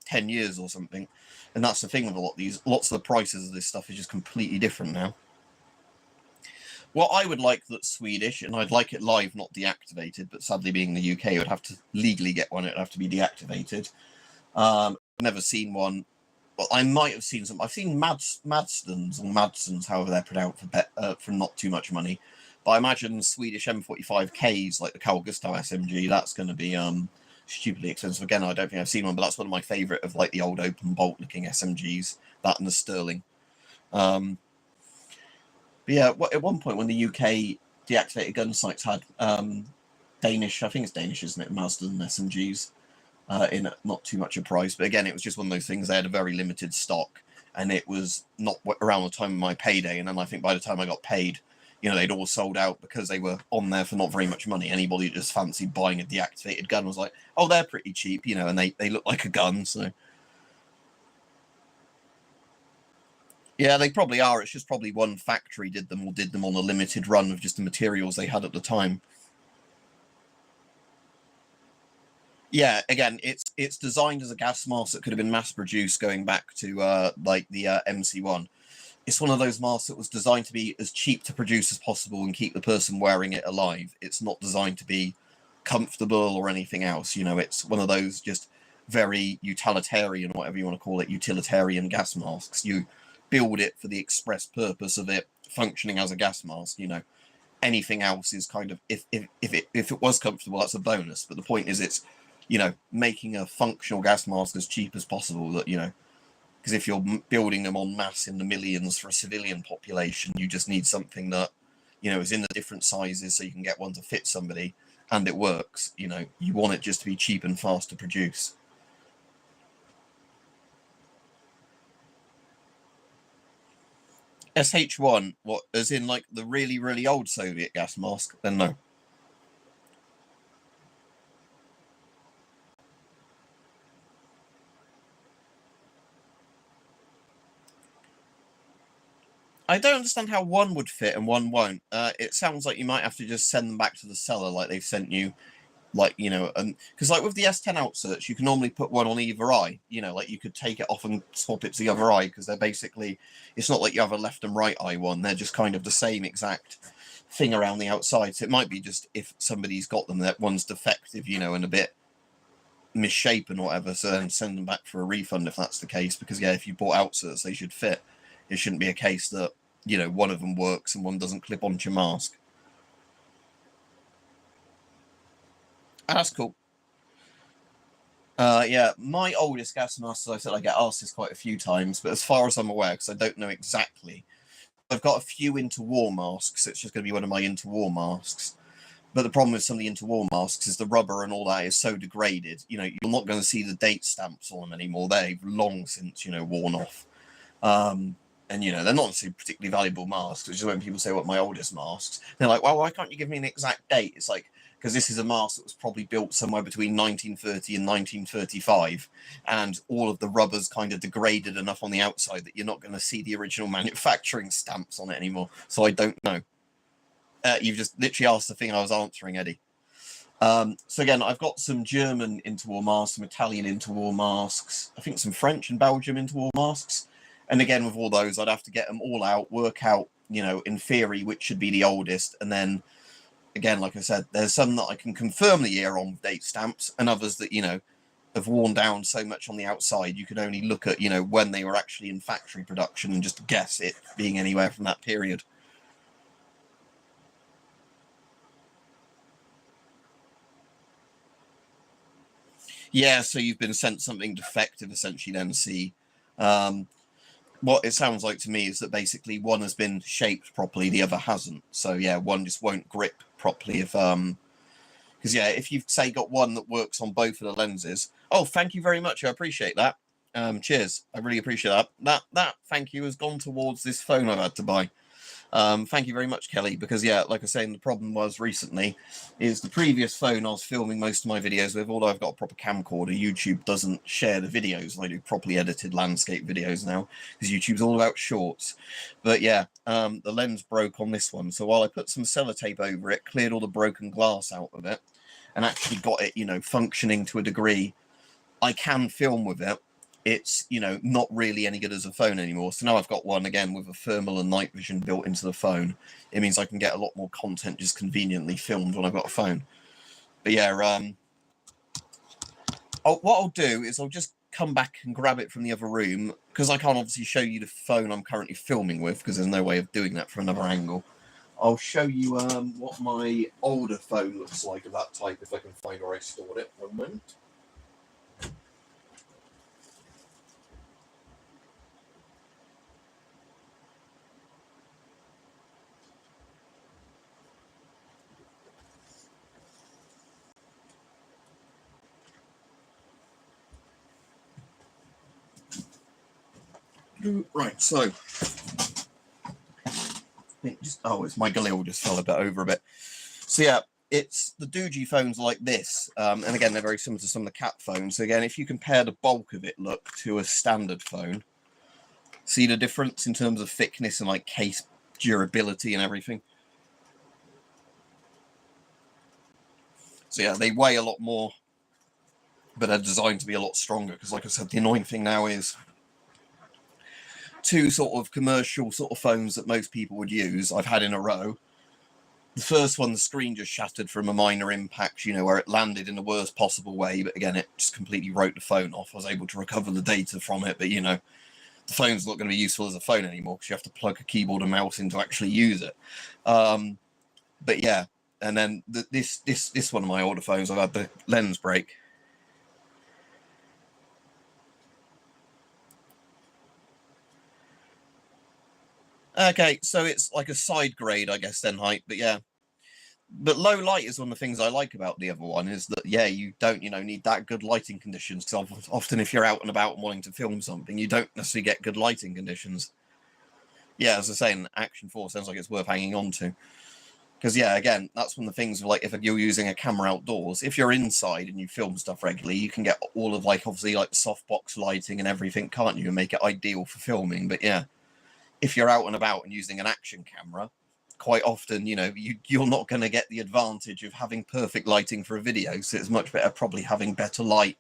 Speaker 1: 10 years or something. And that's the thing with a lot of these, lots of the prices of this stuff is just completely different now. What I would like that's Swedish, and I'd like it live, not deactivated, but sadly being the UK, I would have to legally get one, it would have to be deactivated. I've never seen one. Well, I might have seen some. I've seen Madstons, or Madsons, however they're pronounced, for not too much money. But I imagine Swedish M45Ks, like the Carl Gustav SMG, that's going to be stupidly expensive. Again, I don't think I've seen one, but that's one of my favourite of like the old open bolt looking SMGs, that and the Sterling. But yeah, at one point when the UK deactivated gun sites had Danish, I think it's Danish, isn't it, Mazda and SMGs in not too much a price. But again, it was just one of those things, they had a very limited stock, and it was not around the time of my payday. And then I think by the time I got paid, you know, they'd all sold out because they were on there for not very much money. Anybody who just fancied buying a deactivated gun was like, oh, they're pretty cheap, you know, and they look like a gun, so... Yeah, they probably are. It's just probably one factory did them on a limited run of just the materials they had at the time. Yeah, again, it's designed as a gas mask that could have been mass-produced going back to like the MC1. It's one of those masks that was designed to be as cheap to produce as possible and keep the person wearing it alive. It's not designed to be comfortable or anything else. You know, it's one of those just very utilitarian, whatever you want to call it, utilitarian gas masks. You build it for the express purpose of it functioning as a gas mask. You know, anything else is kind of, if it was comfortable, that's a bonus. But the point is, it's, you know, making a functional gas mask as cheap as possible. That, you know, Because if you're building them en masse in the millions for a civilian population, you just need something that, you know, is in the different sizes so you can get one to fit somebody and it works. You know, you want it just to be cheap and fast to produce. SH1, what, as in like the really, really old Soviet gas mask? Then no. I don't understand how one would fit and one won't. It sounds like you might have to just send them back to the seller like they've sent you, like, you know, and because like with the S10 outserts, you can normally put one on either eye, you know, like you could take it off and swap it to the other eye because they're basically, it's not like you have a left and right eye one, they're just kind of the same exact thing around the outside. So it might be just if somebody's got them, that one's defective, you know, and a bit misshapen or whatever, so then send them back for a refund if that's the case, because yeah, if you bought outserts, they should fit. It shouldn't be a case that, you know, one of them works and one doesn't clip onto your mask. That's cool. Yeah, my oldest gas mask, as I said, I get asked this quite a few times, but as far as I'm aware, because I don't know exactly, I've got a few interwar masks. It's just going to be one of my interwar masks. But the problem with some of the interwar masks is the rubber and all that is so degraded. You know, you're not going to see the date stamps on them anymore. They've long since, you know, worn off. And, you know, they're not necessarily particularly valuable masks, which is when people say, what, my oldest masks? They're like, well, why can't you give me an exact date? It's like, because this is a mask that was probably built somewhere between 1930 and 1935, and all of the rubber's kind of degraded enough on the outside that you're not going to see the original manufacturing stamps on it anymore. So I don't know. You've just literally asked the thing I was answering, Eddie. So again, I've got some German interwar masks, some Italian interwar masks, I think some French and Belgium interwar masks. And again, with all those, I'd have to get them all out, work out, you know, in theory, which should be the oldest. And then, again, like I said, there's some that I can confirm the year on with date stamps, and others that, you know, have worn down so much on the outside, you can only look at, you know, when they were actually in factory production and just guess it being anywhere from that period. Yeah, so you've been sent something defective, essentially, then, see. What it sounds like to me is that basically one has been shaped properly, the other hasn't. So yeah, one just won't grip properly if because yeah, if you've say got one that works on both of the lenses. Oh, thank you very much. I appreciate that. Cheers. I really appreciate that. That thank you has gone towards this phone I've had to buy. Thank you very much, Kelly, because yeah, like I was saying, the problem was recently is the previous phone I was filming most of my videos with, although I've got a proper camcorder, YouTube doesn't share the videos, and I do properly edited landscape videos now, because YouTube's all about shorts. But yeah, the lens broke on this one, so while I put some sellotape over it, cleared all the broken glass out of it, and actually got it, you know, functioning to a degree, I can film with it. It's, you know, not really any good as a phone anymore. So now I've got one again with a thermal and night vision built into the phone. It means I can get a lot more content just conveniently filmed when I've got a phone. But yeah, what I'll do is I'll just come back and grab it from the other room, because I can't obviously show you the phone I'm currently filming with, because there's no way of doing that from another angle. I'll show you what my older phone looks like of that type, if I can find where I stored it. One moment. Right, so it's my galil just fell a bit over a bit. So yeah, it's the Doogie phones like this, and again they're very similar to some of the Cat phones. So again, if you compare the bulk of it look to a standard phone, see the difference in terms of thickness and like case durability and everything. So yeah, they weigh a lot more, but they're designed to be a lot stronger, because like I said, the annoying thing now is two sort of commercial sort of phones that most people would use I've had in a row. The first one, the screen just shattered from a minor impact, you know, where it landed in the worst possible way, but again, it just completely wrote the phone off. I was able to recover the data from it, but you know, the phone's not going to be useful as a phone anymore, because you have to plug a keyboard and mouse in to actually use it. But yeah, and then this one of my older phones, I've had the lens break. Okay, so it's like a side grade, I guess, then height, but yeah. But low light is one of the things I like about the other one, is that, yeah, you don't, need that good lighting conditions, because often if you're out and about and wanting to film something, you don't necessarily get good lighting conditions. Yeah, as I say, an Action 4 sounds like it's worth hanging on to. Because, yeah, again, that's one of the things, like, if you're using a camera outdoors, if you're inside and you film stuff regularly, you can get all of, like, obviously, like, the softbox lighting and everything, can't you, and make it ideal for filming. But, yeah, if you're out and about and using an action camera, quite often, you're not going to get the advantage of having perfect lighting for a video. So it's much better probably having better light,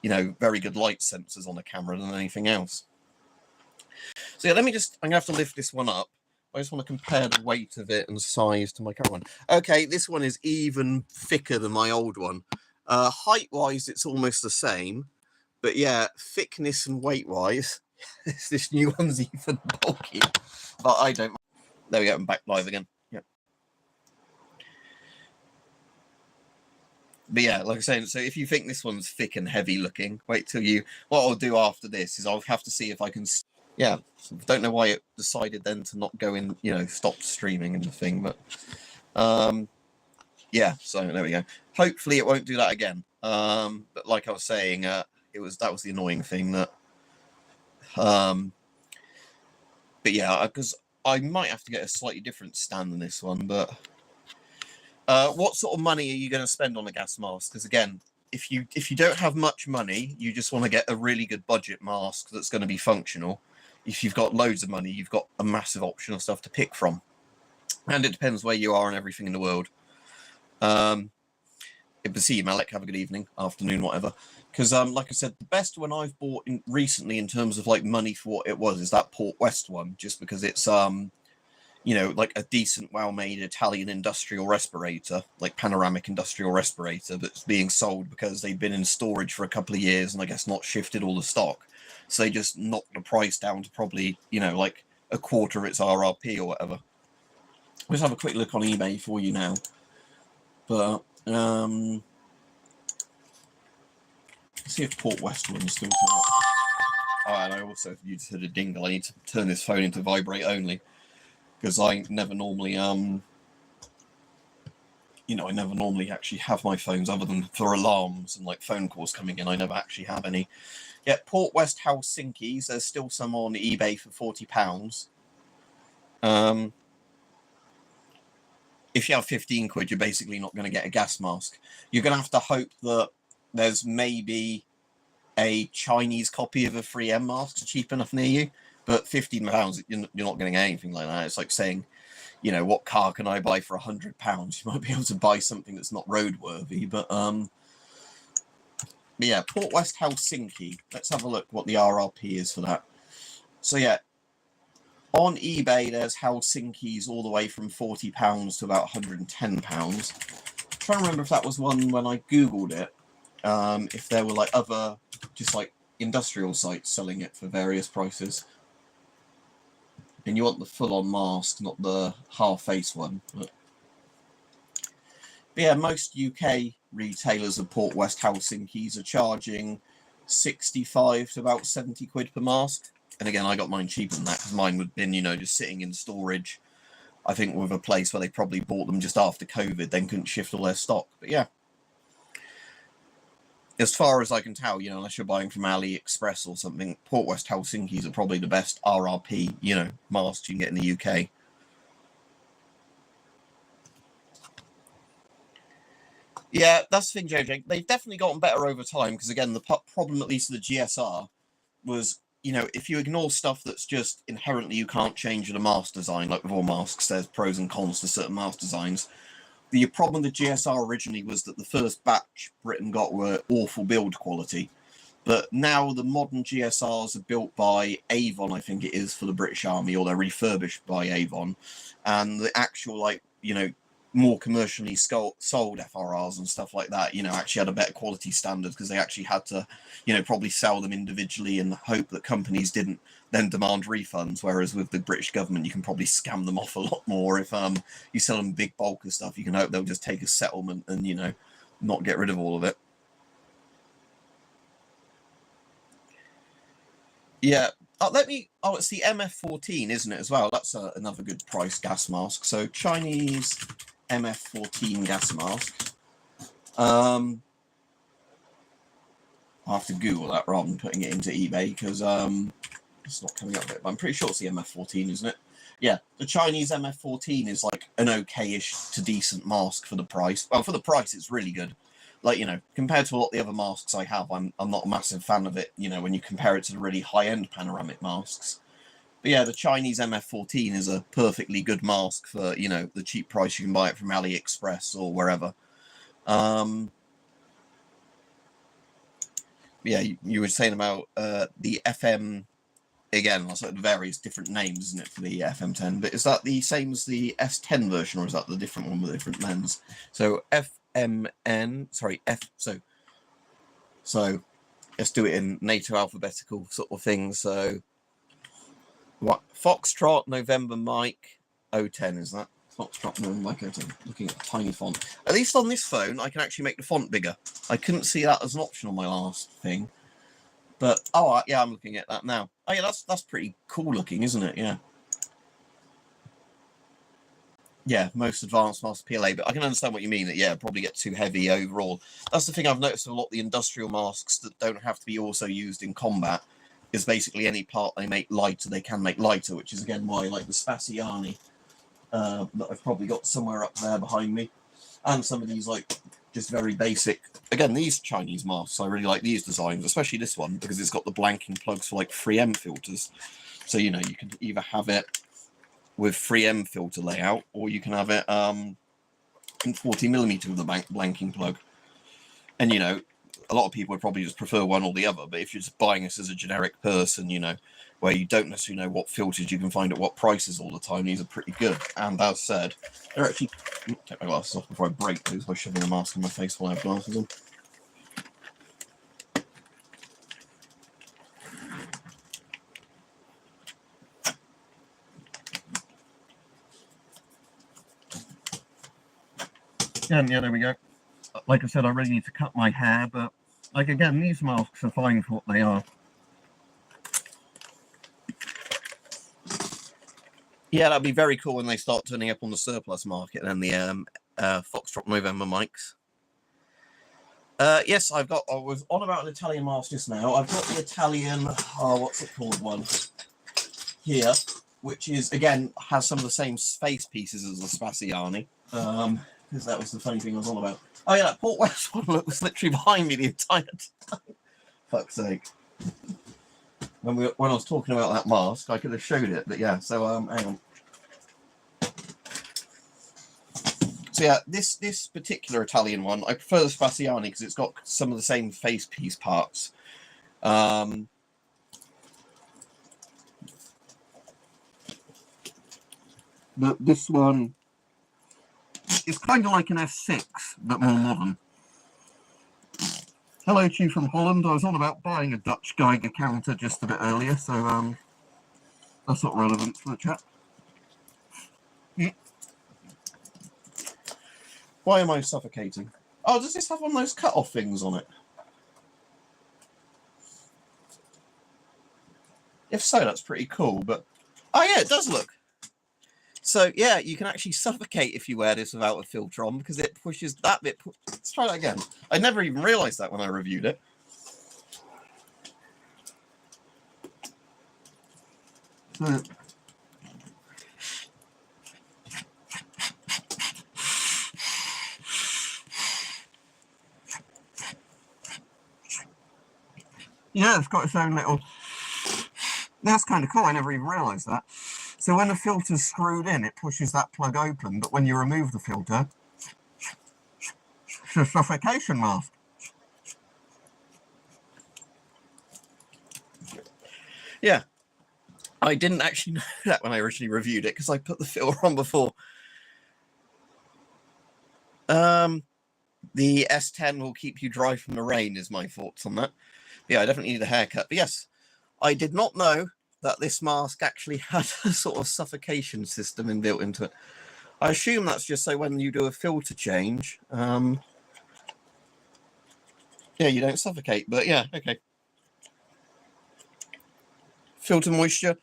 Speaker 1: very good light sensors on a camera than anything else. So yeah, I'm going to have to lift this one up. I just want to compare the weight of it and size to my current one. Okay, this one is even thicker than my old one. Height-wise, it's almost the same. But yeah, thickness and weight-wise, this new one's even bulky. But I don't. There we go, I'm back live again. Yeah. But yeah, like I said, so if you think this one's thick and heavy looking, wait till what I'll do after this is I'll have to see if I can, yeah, don't know why it decided then to not go in, stop streaming and the thing, but, yeah, so there we go. Hopefully it won't do that again. But like I was saying, that was the annoying thing that, but yeah, because I might have to get a slightly different stand than this one, but what sort of money are you going to spend on a gas mask? Because again, if you don't have much money, you just want to get a really good budget mask that's going to be functional. If you've got loads of money, you've got a massive option of stuff to pick from. And it depends where you are and everything in the world. See you, Malik. Have a good evening, afternoon, whatever. Because, like I said, the best one I've bought recently in terms of like money for what it was is that Port West one, just because it's like a decent, well-made Italian industrial respirator, like panoramic industrial respirator, that's being sold because they've been in storage for a couple of years and I guess not shifted all the stock. So they just knocked the price down to probably, like a quarter of its RRP or whatever. Let's have a quick look on eBay for you now. But, see if Port West one's still coming up. Oh, and I also, if you just heard a dingle, I need to turn this phone into vibrate only. Because I never normally, I never normally actually have my phones other than for alarms and like phone calls coming in. I never actually have any. Yeah, Port West Helsinki's. There's still some on eBay for £40. If you have 15 quid, you're basically not going to get a gas mask. You're going to have to hope that there's maybe a Chinese copy of a 3M mask cheap enough near you. But £15, you're not going to get anything like that. It's like saying, what car can I buy for £100? You might be able to buy something that's not roadworthy. But yeah, Port West Helsinki. Let's have a look what the RRP is for that. So yeah, on eBay, there's Helsinki's all the way from £40 to about £110. I'm trying to remember if that was one when I Googled it. If there were like other, just like industrial sites selling it for various prices. And you want the full-on mask, not the half-face one. But yeah, most UK retailers of Port West Helsinki's are charging 65 to about 70 quid per mask. And again, I got mine cheaper than that because mine would have been, just sitting in storage. I think with a place where they probably bought them just after COVID, then couldn't shift all their stock. But yeah. As far as I can tell, unless you're buying from AliExpress or something, Port West Helsinki's are probably the best RRP, masks you can get in the UK. Yeah, that's the thing, JJ. They've definitely gotten better over time because, again, the problem, at least of the GSR, was, if you ignore stuff that's just inherently you can't change in a mask design, like with all masks, there's pros and cons to certain mask designs. The problem with the GSR originally was that the first batch Britain got were awful build quality. But now the modern GSRs are built by Avon, I think it is, for the British Army, or they're refurbished by Avon. And the actual, more commercially sold FRRs and stuff like that, actually had a better quality standard because they actually had to, probably sell them individually and hope that companies didn't then demand refunds. Whereas with the British government, you can probably scam them off a lot more. If you sell them big bulk of stuff, you can hope they'll just take a settlement and, not get rid of all of it. Yeah, Oh, it's the MF14, isn't it, as well? That's another good price gas mask. So, Chinese MF14 gas mask. I'll have to Google that rather than putting it into eBay, because it's not coming up with it. But I'm pretty sure it's the MF14, isn't it? Yeah, the Chinese MF14 is like an okay-ish to decent mask for the price. Well, for the price, it's really good. Like, you know, compared to a lot of the other masks I have, I'm not a massive fan of it, you know, when you compare it to the really high-end panoramic masks. But yeah, the Chinese MF14 is a perfectly good mask for, you know, the cheap price you can buy it from AliExpress or wherever. Yeah, you were saying about the FM, again, that's like the various different names, isn't it, for the FM10? But is that the same as the S10 version, or is that the different one with different lens? So FMN, sorry, so let's do it in NATO alphabetical sort of thing. So what? Foxtrot, November, Mike, 010, is that? Foxtrot, November, Mike, 010. Looking at a tiny font. At least on this phone, I can actually make the font bigger. I couldn't see that as an option on my last thing. But, oh, yeah, I'm looking at that now. Oh, yeah, that's pretty cool looking, isn't it? Yeah. Yeah, most advanced mask PLA, but I can understand what you mean, that, yeah, probably get too heavy overall. That's the thing I've noticed with a lot of the industrial masks that don't have to be also used in combat, is basically any part they make lighter, they can make lighter, which is, again, why, like, the Spaziani that I've probably got somewhere up there behind me, and some of these, like, just very basic. Again, these Chinese masks, I really like these designs, especially this one, because it's got the blanking plugs for, like, 3M filters. So, you know, you can either have it with 3M filter layout, or you can have it in 40mm with the blanking plug. And, you know, a lot of people would probably just prefer one or the other, but if you're just buying this as a generic person, you know, where you don't necessarily know what filters you can find at what prices all the time, these are pretty good. And as said, they're actually... Take my glasses off before I break these by shoving a mask on my face while I have glasses on. And yeah, there we go. Like I said, I really need to cut my hair, but like again, these masks are fine for what they are. Yeah, that'd be very cool when they start turning up on the surplus market and then the Foxtrot November mics. Yes, I was on about an Italian mask just now. I've got the Italian, what's it called one here, which is, again, has some of the same face pieces as the Spaziani. Because that was the funny thing I was on about. Oh yeah, that Port West one was literally behind me the entire time. Fuck's sake. When I was talking about that mask, I could have showed it, but yeah, so hang on. So yeah, this particular Italian one, I prefer the Spaziani because it's got some of the same face piece parts. But this one is kind of like an S6, but more modern. Hello to you from Holland. I was on about buying a Dutch Geiger counter just a bit earlier, so that's not relevant for the chat. Yeah. Why am I suffocating? Oh, does this have one of those cut-off things on it? If so, that's pretty cool, but... Oh yeah, it does look. So yeah, you can actually suffocate if you wear this without a filter on, because it pushes that bit... Let's try that again. I never even realised that when I reviewed it. So... Yeah, it's got its own little... That's kind of cool, I never even realised that. So when the filter's screwed in, it pushes that plug open, but when you remove the filter, it's a suffocation mask. Yeah. I didn't actually know that when I originally reviewed it, because I put the filter on before. The S10 will keep you dry from the rain, is my thoughts on that. Yeah, I definitely need a haircut. But yes, I did not know that this mask actually had a sort of suffocation system inbuilt into it. I assume that's just so when you do a filter change, yeah, you don't suffocate. But yeah, okay. filter moisture.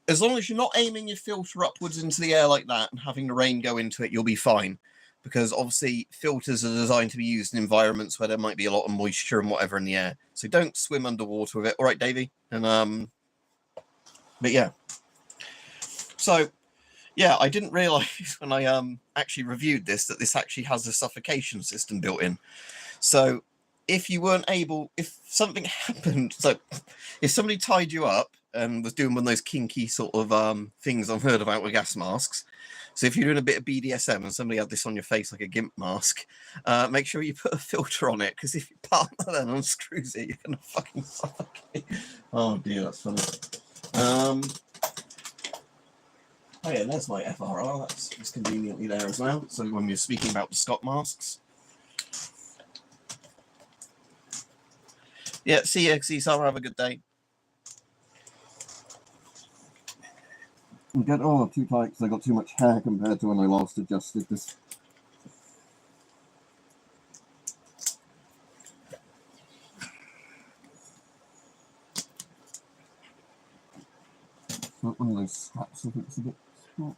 Speaker 1: As long as you're not aiming your filter upwards into the air like that and having the rain go into it, you'll be fine. Because obviously filters are designed to be used in environments where there might be a lot of moisture and whatever in the air. So don't swim underwater with it. All right, Davey? And but yeah. So yeah, I didn't realise when I actually reviewed this that this actually has a suffocation system built in. So if you weren't able, if something happened, so if somebody tied you up and was doing one of those kinky sort of things I've heard about with gas masks, so if you're doing a bit of BDSM and somebody had this on your face like a gimp mask, make sure you put a filter on it, because if your partner then unscrews it, you're going to fucking suffocate. Oh dear, that's funny. Oh yeah, there's my FRR, that's conveniently there as well. So when we're speaking about the Scott masks. Yeah, see you, Cesar, have a good day. I'm getting too tight because I got too much hair compared to when I last adjusted this. It's not one of those straps if it's a bit small.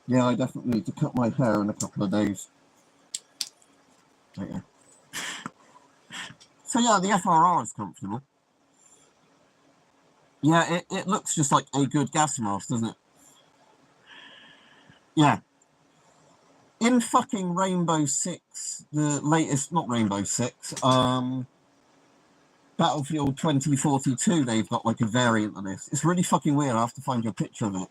Speaker 1: Yeah, I definitely need to cut my hair in a couple of days. Okay. So yeah, the FRR is comfortable. Yeah, it looks just like a good gas mask, doesn't it? Yeah. In fucking Rainbow Six, the latest, not Rainbow Six, Battlefield 2042, they've got like a variant of this. It's really fucking weird, I have to find you a picture of it.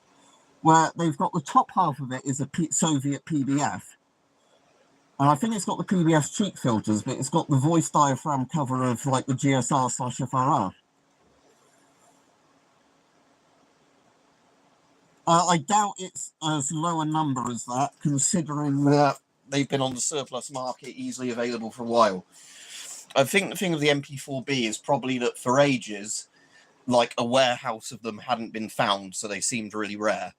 Speaker 1: Where they've got the top half of it is a Soviet PBF. And I think it's got the PBF cheek filters, but it's got the voice diaphragm cover of like the GSR/FRR. I doubt it's as low a number as that, considering that they've been on the surplus market, easily available for a while. I think the thing with the MP4B is probably that for ages, like a warehouse of them hadn't been found, so they seemed really rare.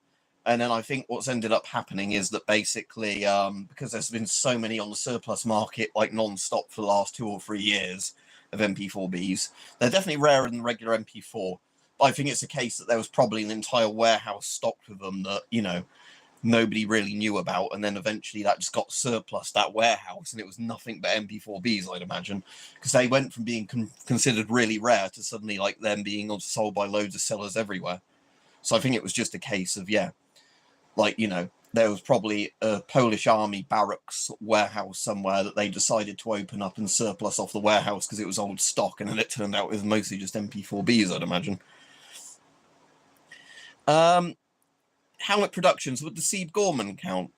Speaker 1: And then I think what's ended up happening is that basically, because there's been so many on the surplus market, like non-stop for the last 2 or 3 years of MP4Bs, they're definitely rarer than regular MP4. But I think it's a case that there was probably an entire warehouse stocked with them that, you know, nobody really knew about. And then eventually that just got surplus, that warehouse, and it was nothing but MP4Bs, I'd imagine. Because they went from being considered really rare to suddenly like them being sold by loads of sellers everywhere. So I think it was just a case of, yeah, like, you know, there was probably a Polish army barracks warehouse somewhere that they decided to open up and surplus off the warehouse because it was old stock, and then it turned out it was mostly just MP4Bs, I'd imagine. Helmet productions, would the Sieb Gorman count?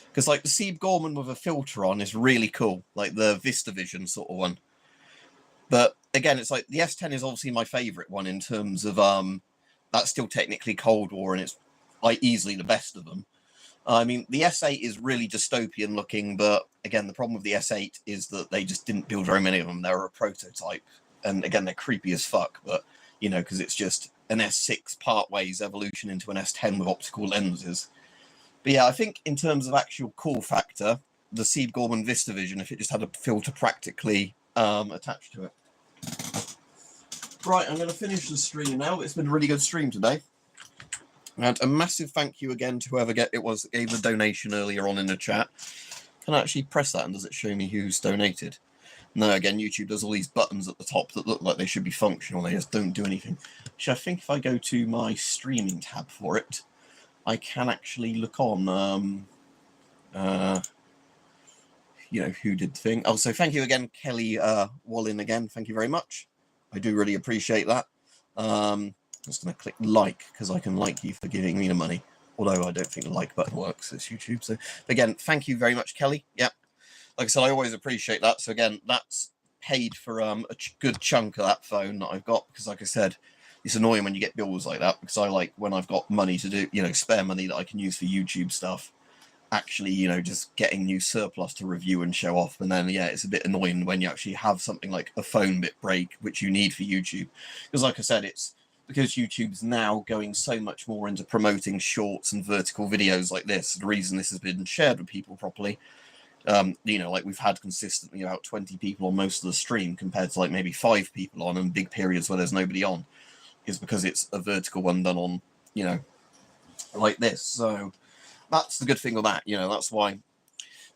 Speaker 1: Because like the Sieb Gorman with a filter on is really cool, like the VistaVision sort of one. But again, it's like the S10 is obviously my favorite one in terms of that's still technically Cold War, and it's like easily the best of them. I mean, the S8 is really dystopian looking, but again, the problem with the S8 is that they just didn't build very many of them. They're a prototype, and again, they're creepy as fuck, but, you know, because it's just an S6 partways evolution into an S10 with optical lenses. But yeah, I think in terms of actual cool factor, the Sieb Gorman VistaVision, if it just had a filter practically attached to it. Right, I'm going to finish the stream now. It's been a really good stream today. And a massive thank you again to whoever gave the donation earlier on in the chat. Can I actually press that and does it show me who's donated? No, again, YouTube does all these buttons at the top that look like they should be functional. They just don't do anything. Actually, I think if I go to my streaming tab for it, I can actually look on, you know, who did the thing. Oh, so thank you again, Kelly Wallin again. Thank you very much. I do really appreciate that. I'm just going to click like, because I can like you for giving me the money. Although I don't think the like button works. It's YouTube. So again, thank you very much, Kelly. Yep. Like I said, I always appreciate that. So again, that's paid for a good chunk of that phone that I've got. Because like I said, it's annoying when you get bills like that. Because I like when I've got money to do, you know, spare money that I can use for YouTube stuff. Actually, you know, just getting new surplus to review and show off. And then, yeah, it's a bit annoying when you actually have something like a phone bit break, which you need for YouTube. Because like I said, it's because YouTube's now going so much more into promoting shorts and vertical videos like this, the reason this has been shared with people properly, you know, like we've had consistently about 20 people on most of the stream compared to like maybe 5 people on, and big periods where there's nobody on, is because it's a vertical one done on, you know, like this. So that's the good thing with that, you know, that's why.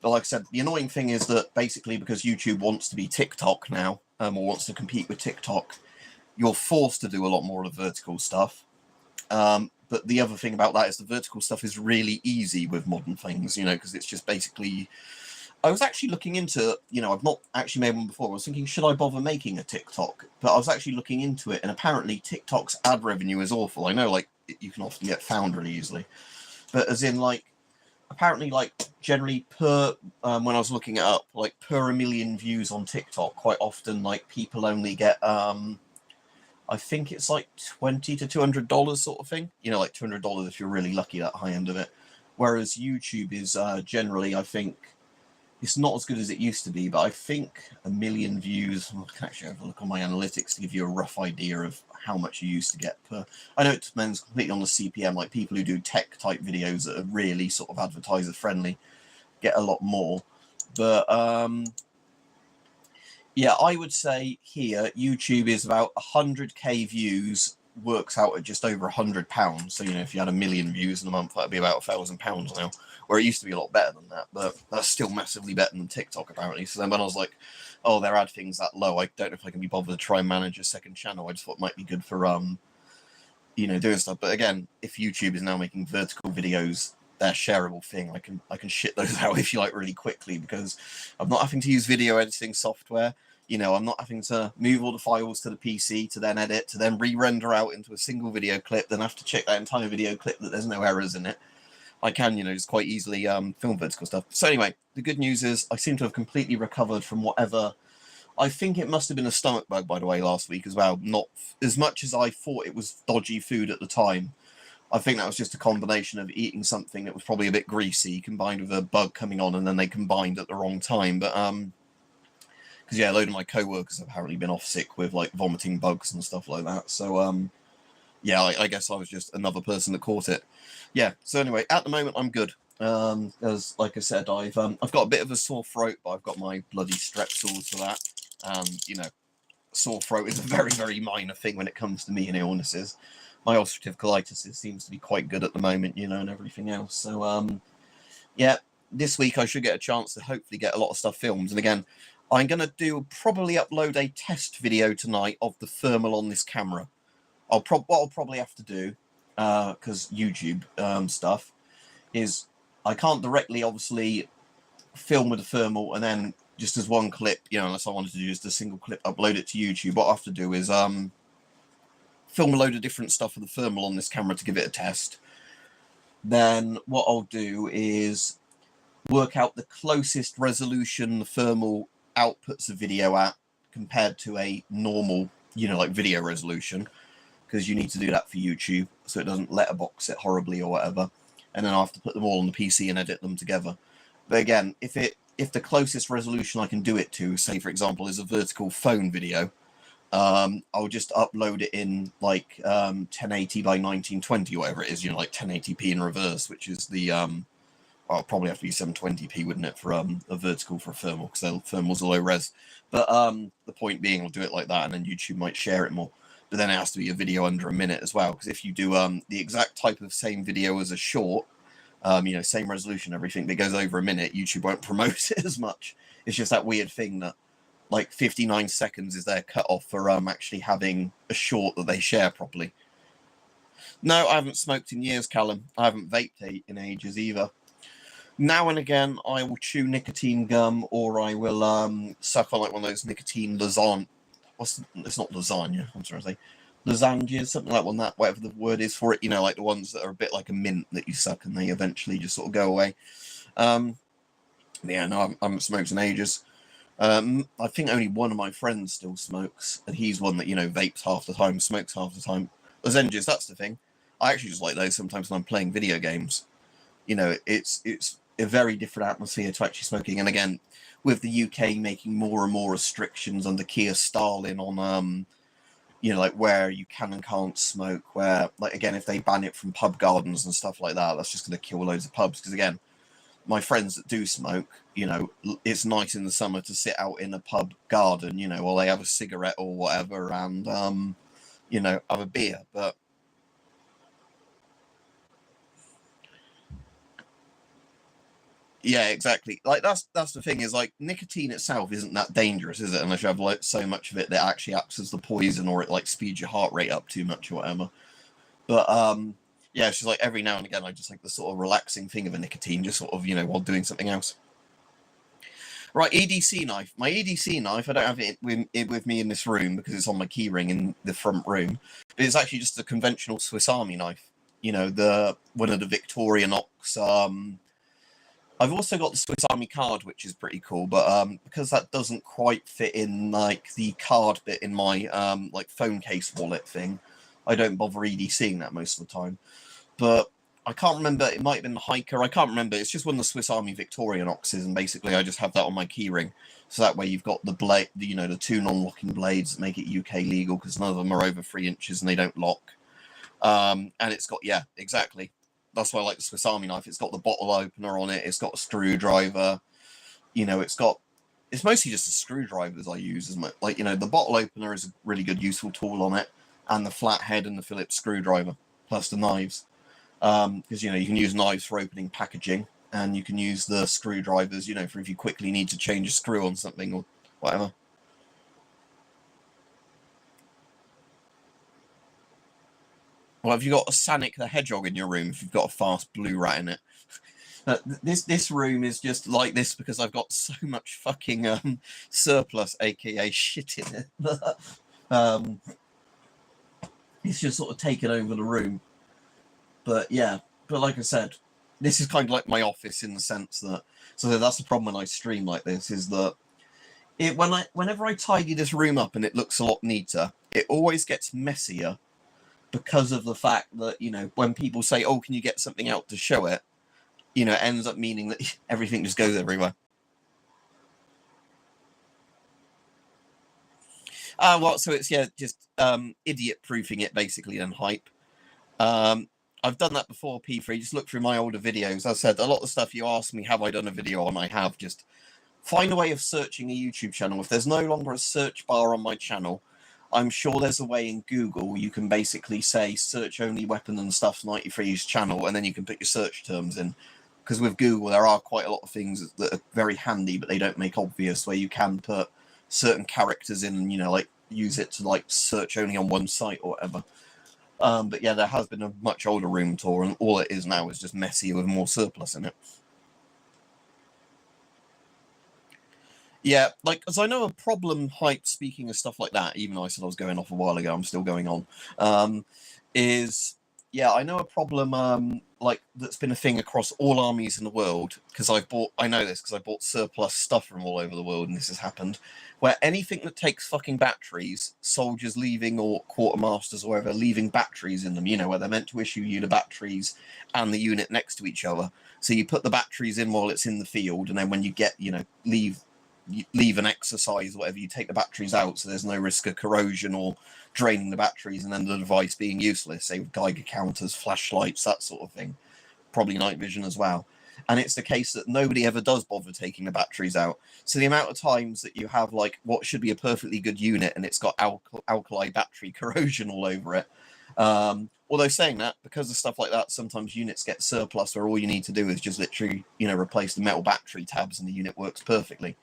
Speaker 1: But like I said, the annoying thing is that basically because YouTube wants to be TikTok now, or wants to compete with TikTok, you're forced to do a lot more of the vertical stuff. But the other thing about that is the vertical stuff is really easy with modern things, you know, because it's just basically... I was actually looking into, you know, I've not actually made one before. I was thinking, should I bother making a TikTok? But I was actually looking into it, and apparently TikTok's ad revenue is awful. I know, like, you can often get found really easily. But as in, like, apparently, like, generally per, when I was looking it up, like, per a million views on TikTok, quite often, like, people only get, I think it's like $20 to $200 sort of thing. You know, like $200 if you're really lucky, that high end of it. Whereas YouTube is generally, I think, it's not as good as it used to be, but I think a million views, I can actually have a look on my analytics to give you a rough idea of how much you used to get per. I know it depends completely on the CPM, like people who do tech type videos that are really sort of advertiser friendly get a lot more. But yeah, I would say here, YouTube is about 100k views, works out at just over £100. So, you know, if you had a million views in a month, that'd be about £1,000 now. Where it used to be a lot better than that, but that's still massively better than TikTok, apparently. So then when I was like, oh, their ad thing's that low, I don't know if I can be bothered to try and manage a second channel. I just thought it might be good for, you know, doing stuff. But again, if YouTube is now making vertical videos their shareable thing, I can shit those out, if you like, really quickly, because I'm not having to use video editing software. You know, I'm not having to move all the files to the PC to then edit, to then re-render out into a single video clip, then have to check that entire video clip that there's no errors in it. I can, you know, just quite easily film vertical stuff. So anyway, the good news is I seem to have completely recovered from whatever... I think it must have been a stomach bug, by the way, last week as well. Not as much as I thought it was dodgy food at the time. I think that was just a combination of eating something that was probably a bit greasy, combined with a bug coming on, and then they combined at the wrong time. But, because, yeah, a load of my co-workers have apparently been off sick with, like, vomiting bugs and stuff like that. So, yeah, I guess I was just another person that caught it. Yeah, so anyway, at the moment, I'm good. As, like I said, I've got a bit of a sore throat, but I've got my bloody strepsils for that. You know, sore throat is a very, very minor thing when it comes to me and illnesses. My ulcerative colitis seems to be quite good at the moment, you know, and everything else. So, yeah, this week I should get a chance to hopefully get a lot of stuff filmed. And again, I'm going to probably upload a test video tonight of the thermal on this camera. What I'll probably have to do, because YouTube stuff, is I can't directly, obviously, film with the thermal and then just as one clip, you know, unless I wanted to do just a single clip, upload it to YouTube. What I have to do is film a load of different stuff with the thermal on this camera to give it a test. Then what I'll do is work out the closest resolution the thermal outputs a video at compared to a normal, you know, like video resolution, because you need to do that for YouTube so it doesn't letterbox it horribly or whatever. And then I have to put them all on the PC and edit them together. But again, if the closest resolution I can do it to, say for example, is a vertical phone video, I'll just upload it in like 1080 by 1920, whatever it is, you know, like 1080p in reverse, which is the I'll probably have to be 720p, wouldn't it, for a vertical for a thermal, because the thermal's a low res. But the point being, I'll do it like that, and then YouTube might share it more. But then it has to be a video under a minute as well, because if you do the exact type of same video as a short, you know, same resolution, everything, that goes over a minute, YouTube won't promote it as much. It's just that weird thing that, like, 59 seconds is their cut-off for actually having a short that they share properly. No, I haven't smoked in years, Callum. I haven't vaped in ages either. Now and again, I will chew nicotine gum, or I will suck on like one of those nicotine lasagna. It's not lasagna, I'm trying to say. Lasagnas, something like one that, whatever the word is for it. You know, like the ones that are a bit like a mint that you suck and they eventually just sort of go away. Yeah, no, I haven't smoked in ages. I think only one of my friends still smokes, and he's one that, you know, vapes half the time, smokes half the time. Lozenges, that's the thing. I actually just like those sometimes when I'm playing video games. You know, it's a very different atmosphere to actually smoking. And again, with the UK making more and more restrictions under Keir Starmer on you know, like where you can and can't smoke, where, like, again, if they ban it from pub gardens and stuff like that, that's just going to kill loads of pubs. Because, again, my friends that do smoke, you know, it's nice in the summer to sit out in a pub garden, you know, while they have a cigarette or whatever and, you know, have a beer. But yeah, exactly. Like that's the thing is, like, nicotine itself isn't that dangerous, is it? Unless you have like so much of it that actually acts as the poison, or it like speeds your heart rate up too much or whatever. But yeah, it's just like every now and again I just like the sort of relaxing thing of a nicotine, just sort of, you know, while doing something else. Right, EDC knife. My EDC knife, I don't have it with me in this room because it's on my keyring in the front room. But it's actually just a conventional Swiss Army knife. You know, the one of the Victorinox. I've also got the Swiss Army card, which is pretty cool, but because that doesn't quite fit in like the card bit in my like phone case wallet thing, I don't bother EDCing that most of the time. But I can't remember, it might have been the Hiker, I can't remember, it's just one of the Swiss Army Victorinoxes, and basically I just have that on my keyring, so that way you've got the blade, you know, the two non-locking blades that make it UK legal, because none of them are over 3 inches and they don't lock. And it's got, yeah, exactly, that's why I like the Swiss Army knife. It's got the bottle opener on it, it's got a screwdriver, you know, it's mostly just the screwdrivers I use, isn't it? Like, you know, the bottle opener is a really good useful tool on it, and the flathead and the Phillips screwdriver, plus the knives. Because, you know, you can use knives for opening packaging, and you can use the screwdrivers, you know, for if you quickly need to change a screw on something or whatever. Well, have you got a Sonic the Hedgehog in your room if you've got a fast blue rat in it? This room is just like this because I've got so much fucking surplus, aka shit, in it. It's just sort of taken over the room. But yeah, but like I said, this is kind of like my office in the sense that, so that's the problem when I stream like this, is that whenever I tidy this room up and it looks a lot neater, it always gets messier because of the fact that, you know, when people say, oh, can you get something out to show it, you know, it ends up meaning that everything just goes everywhere. Well, so it's, yeah, just idiot proofing it basically, and hype. I've done that before, P3. Just look through my older videos. As I said, a lot of the stuff you asked me, have I done a video on? I have. Just find a way of searching a YouTube channel. If there's no longer a search bar on my channel, I'm sure there's a way in Google you can basically say search only Weaponsandstuff93's channel, and then you can put your search terms in. Because with Google, there are quite a lot of things that are very handy, but they don't make obvious, where you can put certain characters in and, you know, like use it to like search only on one site or whatever. But yeah, there has been a much older room tour, and all it is now is just messy with more surplus in it. Yeah, like, as I know a problem, hype, speaking of stuff like that, even though I said I was going off a while ago, I'm still going on, is, yeah, I know a problem, like, that's been a thing across all armies in the world, because I know this because I bought surplus stuff from all over the world, and this has happened, where anything that takes fucking batteries, soldiers leaving, or quartermasters or whatever, leaving batteries in them, you know, where they're meant to issue you the batteries and the unit next to each other. So you put the batteries in while it's in the field, and then when you get, you know, leave an exercise or whatever, you take the batteries out, so there's no risk of corrosion or draining the batteries and then the device being useless, say with Geiger counters, flashlights, that sort of thing, probably night vision as well. And it's the case that nobody ever does bother taking the batteries out. So the amount of times that you have like what should be a perfectly good unit and it's got alkali battery corrosion all over it. Although saying that, because of stuff like that, sometimes units get surplus where all you need to do is just literally, you know, replace the metal battery tabs and the unit works perfectly.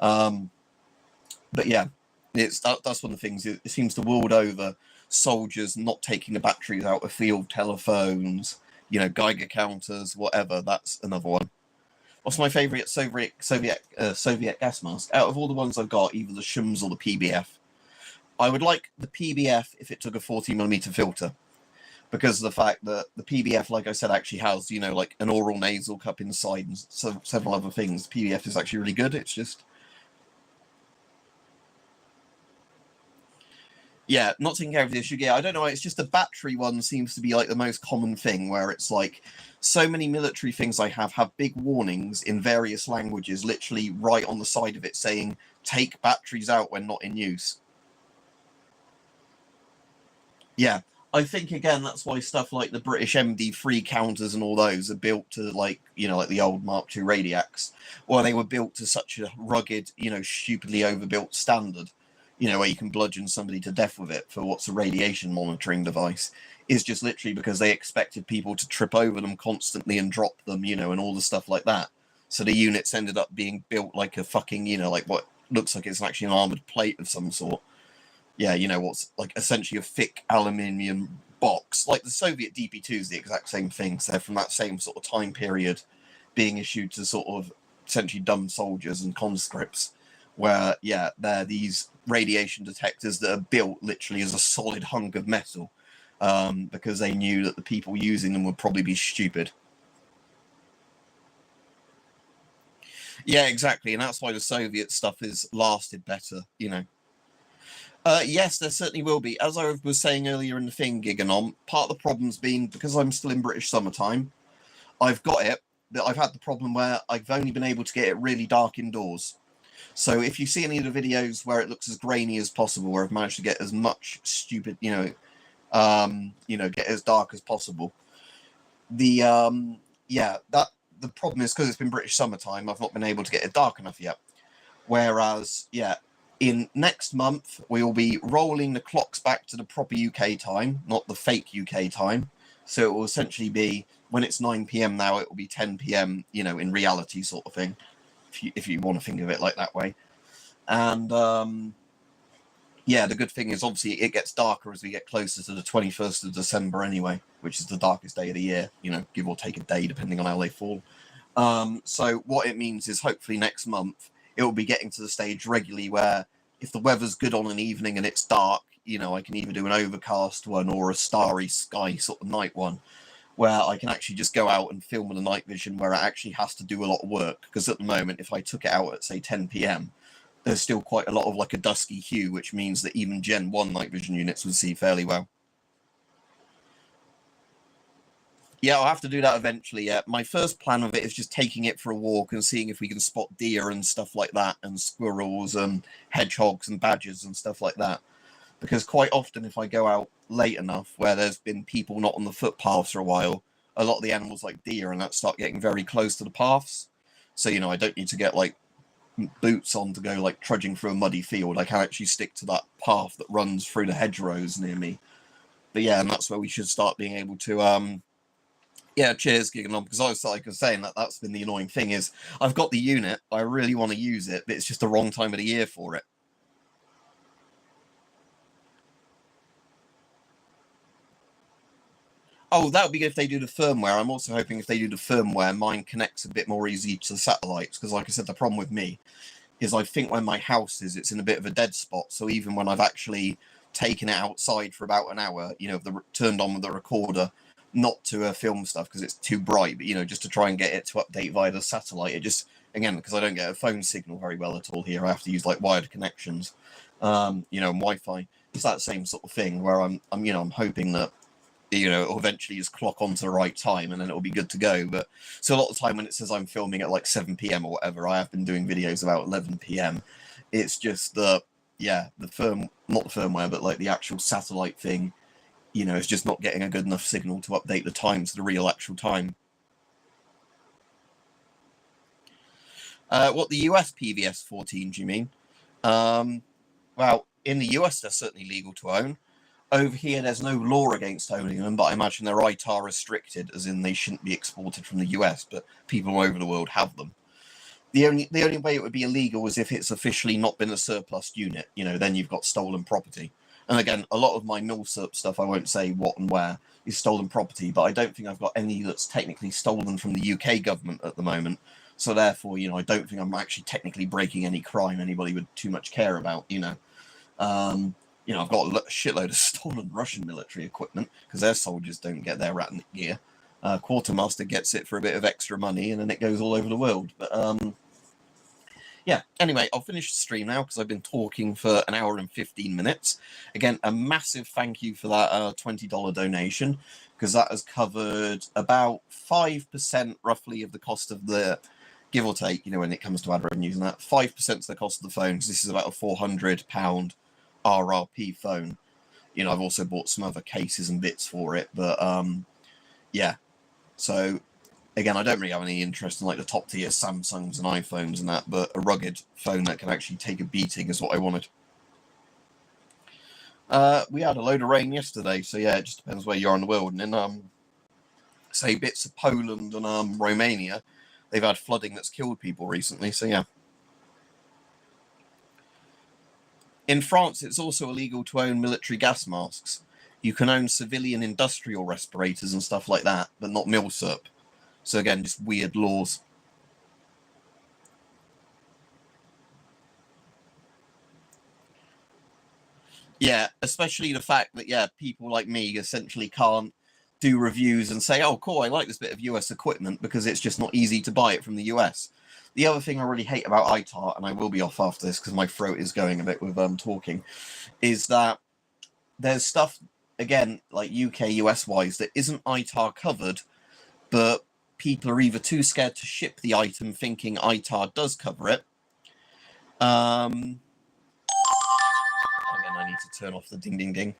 Speaker 1: But yeah, that's one of the things. It seems the world over, soldiers not taking the batteries out of field telephones, you know, Geiger counters, whatever. That's another one. What's my favourite Soviet gas mask? Out of all the ones I've got, either the Shums or the PBF, I would like the PBF if it took a 40mm filter, because of the fact that the PBF, like I said, actually has, you know, like an oral nasal cup inside and several other things. The PBF is actually really good. It's just, yeah, not taking care of the issue. Yeah, I don't know. It's just the battery one seems to be like the most common thing, where it's like so many military things I have big warnings in various languages, literally right on the side of it saying, take batteries out when not in use. Yeah, I think again that's why stuff like the British MD3 counters and all those are built to like like the old Mark II Radiacs, or they were built to such a rugged, stupidly overbuilt standard, where you can bludgeon somebody to death with it for what's a radiation monitoring device, is just literally because they expected people to trip over them constantly and drop them, and all the stuff like that. So the units ended up being built like a fucking, like what looks like it's actually an armored plate of some sort. Yeah, what's like essentially a thick aluminium box. Like the Soviet DP2 is the exact same thing. So they're from that same sort of time period, being issued to sort of essentially dumb soldiers and conscripts, where, yeah, they're these radiation detectors that are built literally as a solid hunk of metal, because they knew that the people using them would probably be stupid. Yeah, exactly. And that's why the Soviet stuff has lasted better, Yes, there certainly will be. As I was saying earlier in the thing, Giganom, part of the problem's been, because I'm still in British summertime, I've got it, but I've had the problem where I've only been able to get it really dark indoors. So if you see any of the videos where it looks as grainy as possible, where I've managed to get as much stupid, get as dark as possible, the problem is because it's been British summertime, I've not been able to get it dark enough yet. Whereas, yeah, in next month, we will be rolling the clocks back to the proper UK time, not the fake UK time. So it will essentially be, when it's 9 p.m. now, it will be 10 p.m., in reality sort of thing, if you want to think of it like that way. And, yeah, the good thing is, obviously, it gets darker as we get closer to the 21st of December anyway, which is the darkest day of the year, give or take a day, depending on how they fall. So what it means is, hopefully next month, it will be getting to the stage regularly where if the weather's good on an evening and it's dark, I can either do an overcast one or a starry sky sort of night one, where I can actually just go out and film with a night vision where it actually has to do a lot of work. Because at the moment, if I took it out at, say, 10 p.m., there's still quite a lot of like a dusky hue, which means that even Gen 1 night vision units would see fairly well. Yeah, I'll have to do that eventually. Yeah, my first plan of it is just taking it for a walk and seeing if we can spot deer and stuff like that, and squirrels and hedgehogs and badgers and stuff like that. Because quite often, if I go out late enough, where there's been people not on the footpaths for a while, a lot of the animals like deer and that start getting very close to the paths. So, I don't need to get like boots on to go like trudging through a muddy field. I can actually stick to that path that runs through the hedgerows near me. But yeah, and that's where we should start being able to yeah, cheers, Giganom, because I was saying that's been the annoying thing is I've got the unit, I really want to use it, but it's just the wrong time of the year for it. Oh, that would be good if they do the firmware. I'm also hoping if they do the firmware, mine connects a bit more easy to the satellites, because like I said, the problem with me is I think when my house is, it's in a bit of a dead spot, so even when I've actually taken it outside for about an hour, turned on with the recorder, not to film stuff because it's too bright, but just to try and get it to update via the satellite. It just, again, because I don't get a phone signal very well at all here, I have to use like wired connections, and Wi-Fi. It's that same sort of thing where I'm hoping that it'll eventually just clock onto the right time and then it'll be good to go. But so a lot of the time when it says I'm filming at like 7 p.m. or whatever, I have been doing videos about 11 p.m. It's just not the firmware, but like the actual satellite thing. It's just not getting a good enough signal to update the time to the real actual time. What, the US PVS 14, do you mean? Well, in the US, they're certainly legal to own. Over here, there's no law against owning them, but I imagine they're ITAR restricted, as in they shouldn't be exported from the US, but people all over the world have them. The only way it would be illegal is if it's officially not been a surplus unit. Then you've got stolen property. And again, a lot of my milsurp stuff, I won't say what and where, is stolen property, but I don't think I've got any that's technically stolen from the UK government at the moment. So therefore, I don't think I'm actually technically breaking any crime anybody would too much care about, I've got a shitload of stolen Russian military equipment because their soldiers don't get their rat gear. Quartermaster gets it for a bit of extra money, and then it goes all over the world. But yeah, anyway, I'll finish the stream now because I've been talking for an hour and 15 minutes. Again, a massive thank you for that $20 donation, because that has covered about 5% roughly of the cost of the, give or take, when it comes to ad revenues and that, 5% of the cost of the phone, because this is about a £400 RRP phone. you know, I've also bought some other cases and bits for it. But yeah, so again, I don't really have any interest in like the top tier Samsungs and iPhones and that, but a rugged phone that can actually take a beating is what I wanted. We had a load of rain yesterday, so yeah, it just depends where you are in the world. And in say bits of Poland and Romania, they've had flooding that's killed people recently. So yeah. In France, it's also illegal to own military gas masks. You can own civilian industrial respirators and stuff like that, but not milsurp. So again, just weird laws. Yeah, especially the fact that, yeah, people like me essentially can't do reviews and say, oh, cool, I like this bit of US equipment because it's just not easy to buy it from the US. The other thing I really hate about ITAR, and I will be off after this because my throat is going a bit with talking, is that there's stuff, again, like UK, US wise, that isn't ITAR covered, but people are either too scared to ship the item thinking ITAR does cover it. Again, I need to turn off the ding, ding, ding.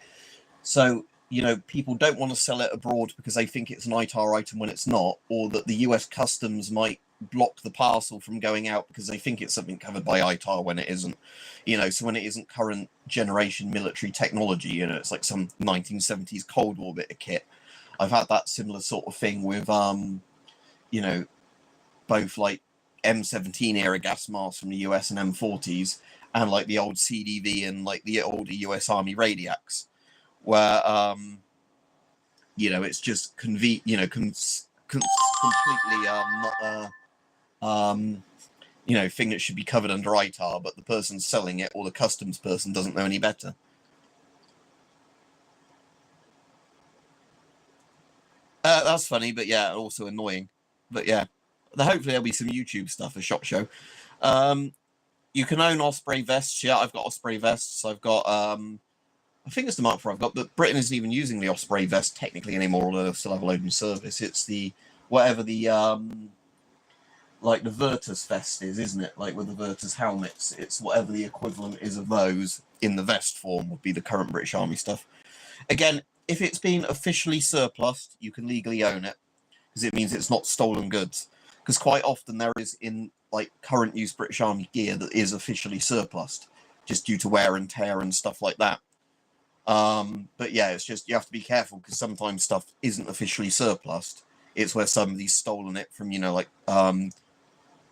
Speaker 1: So, you know, people don't want to sell it abroad because they think it's an ITAR item when it's not, or that the US customs might block the parcel from going out because they think it's something covered by ITAR when it isn't. You know, so when it isn't current generation military technology, you know, it's like some 1970s Cold War bit of kit. I've had that similar sort of thing with, you know, both like M17 era gas masks from the US and M40s, and like the old CDV and like the older US Army Radiacs, where you know, it's just completely not you know, thing that should be covered under ITAR, but the person selling it or the customs person doesn't know any better. That's funny, but yeah, also annoying. But yeah, hopefully there'll be some YouTube stuff, a SHOT Show. You can own Osprey vests. Yeah, I've got Osprey vests. I've got, I think it's the Mark IV I've got, but Britain isn't even using the Osprey vest technically anymore, although they still have a load in service. It's the, whatever the, like the Virtus vest is, isn't it? Like with the Virtus helmets, it's whatever the equivalent is of those in the vest form would be the current British Army stuff. Again, if it's been officially surplused, you can legally own it, because it means it's not stolen goods. Because quite often there is in like current use British Army gear that is officially surplused, just due to wear and tear and stuff like that. But yeah, it's just you have to be careful because sometimes stuff isn't officially surplused. It's where somebody's stolen it from, you know,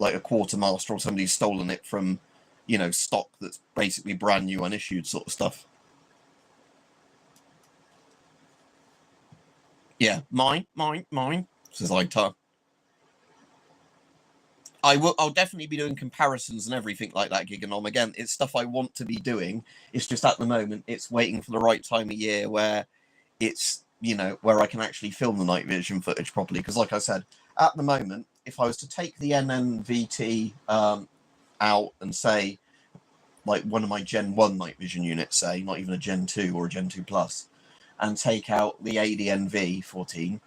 Speaker 1: like a quartermaster, or somebody's stolen it from, you know, stock that's basically brand new, unissued sort of stuff. Yeah, mine, says ITAR. I'll definitely be doing comparisons and everything like that, Giganom. Again, it's stuff I want to be doing. It's just at the moment, it's waiting for the right time of year where it's, you know, where I can actually film the night vision footage properly. Because like I said, at the moment, if I was to take the NNVT out and say, like one of my Gen 1 night vision units, say, not even a Gen 2 or a Gen 2 Plus, and take out the ADNV 14,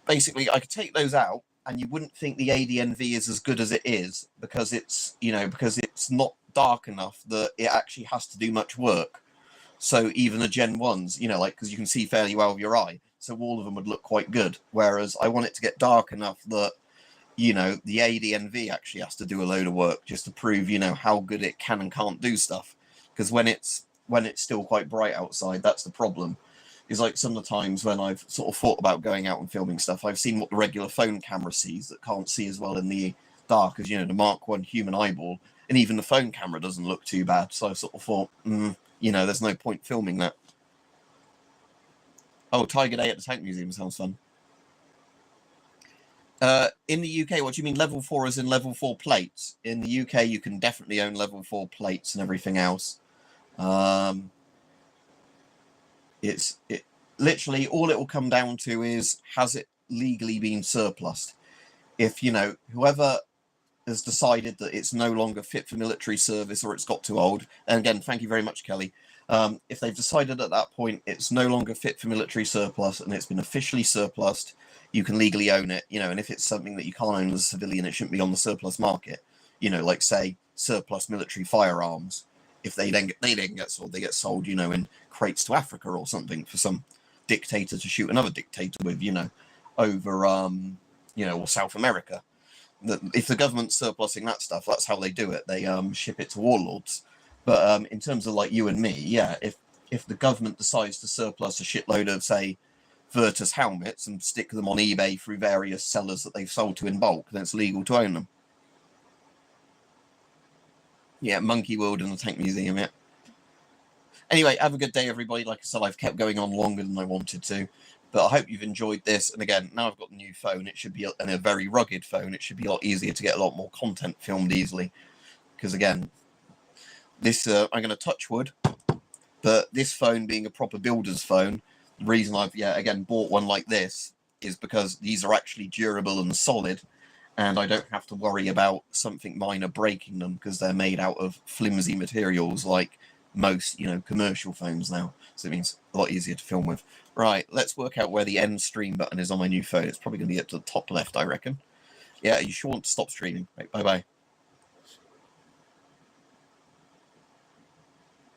Speaker 1: basically I could take those out and you wouldn't think the ADNV is as good as it is because it's, you know, because it's not dark enough that it actually has to do much work. So even the Gen 1s, you know, like, because you can see fairly well with your eye, so all of them would look quite good. Whereas I want it to get dark enough that, you know, the ADNV actually has to do a load of work just to prove, you know, how good it can and can't do stuff. Because when it's still quite bright outside, that's the problem. Is like some of the times when I've sort of thought about going out and filming stuff, I've seen what the regular phone camera sees that can't see as well in the dark as, you know, the Mark I human eyeball, and even the phone camera doesn't look too bad. So I sort of thought, you know, there's no point filming that. Oh, Tiger Day at the Tank Museum sounds fun. In the UK, what do you mean level 4 is in level 4 plates? In the UK, you can definitely own level 4 plates and everything else. It literally all it will come down to is, has it legally been surplused? If, you know, whoever has decided that it's no longer fit for military service or it's got too old, and again, thank you very much, Kelly. If they've decided at that point it's no longer fit for military surplus and it's been officially surplused, you can legally own it, you know, and if it's something that you can't own as a civilian, it shouldn't be on the surplus market, you know, like say surplus military firearms. if they then get sold, they get sold, you know, in crates to Africa or something for some dictator to shoot another dictator with, you know, over you know, or South America. If the government's surplusing that stuff, that's how they do it. They ship it to warlords. But in terms of like you and me, yeah, if the government decides to surplus a shitload of, say, Virtus helmets and stick them on eBay through various sellers that they've sold to in bulk, then it's legal to own them. Yeah, Monkey World and the Tank Museum, yeah. Anyway, have a good day, everybody. Like I said, I've kept going on longer than I wanted to, but I hope you've enjoyed this. And again, now I've got the new phone, it should be, and a very rugged phone, it should be a lot easier to get a lot more content filmed easily. Because again, this, I'm going to touch wood, but this phone being a proper builder's phone, the reason I've, again, bought one like this is because these are actually durable and solid, and I don't have to worry about something minor breaking them because they're made out of flimsy materials like most, you know, commercial phones now. So it means a lot easier to film with. Right, let's work out where the end stream button is on my new phone. It's probably going to be at the top left, I reckon. Yeah, you sure want to stop streaming. Right, bye-bye.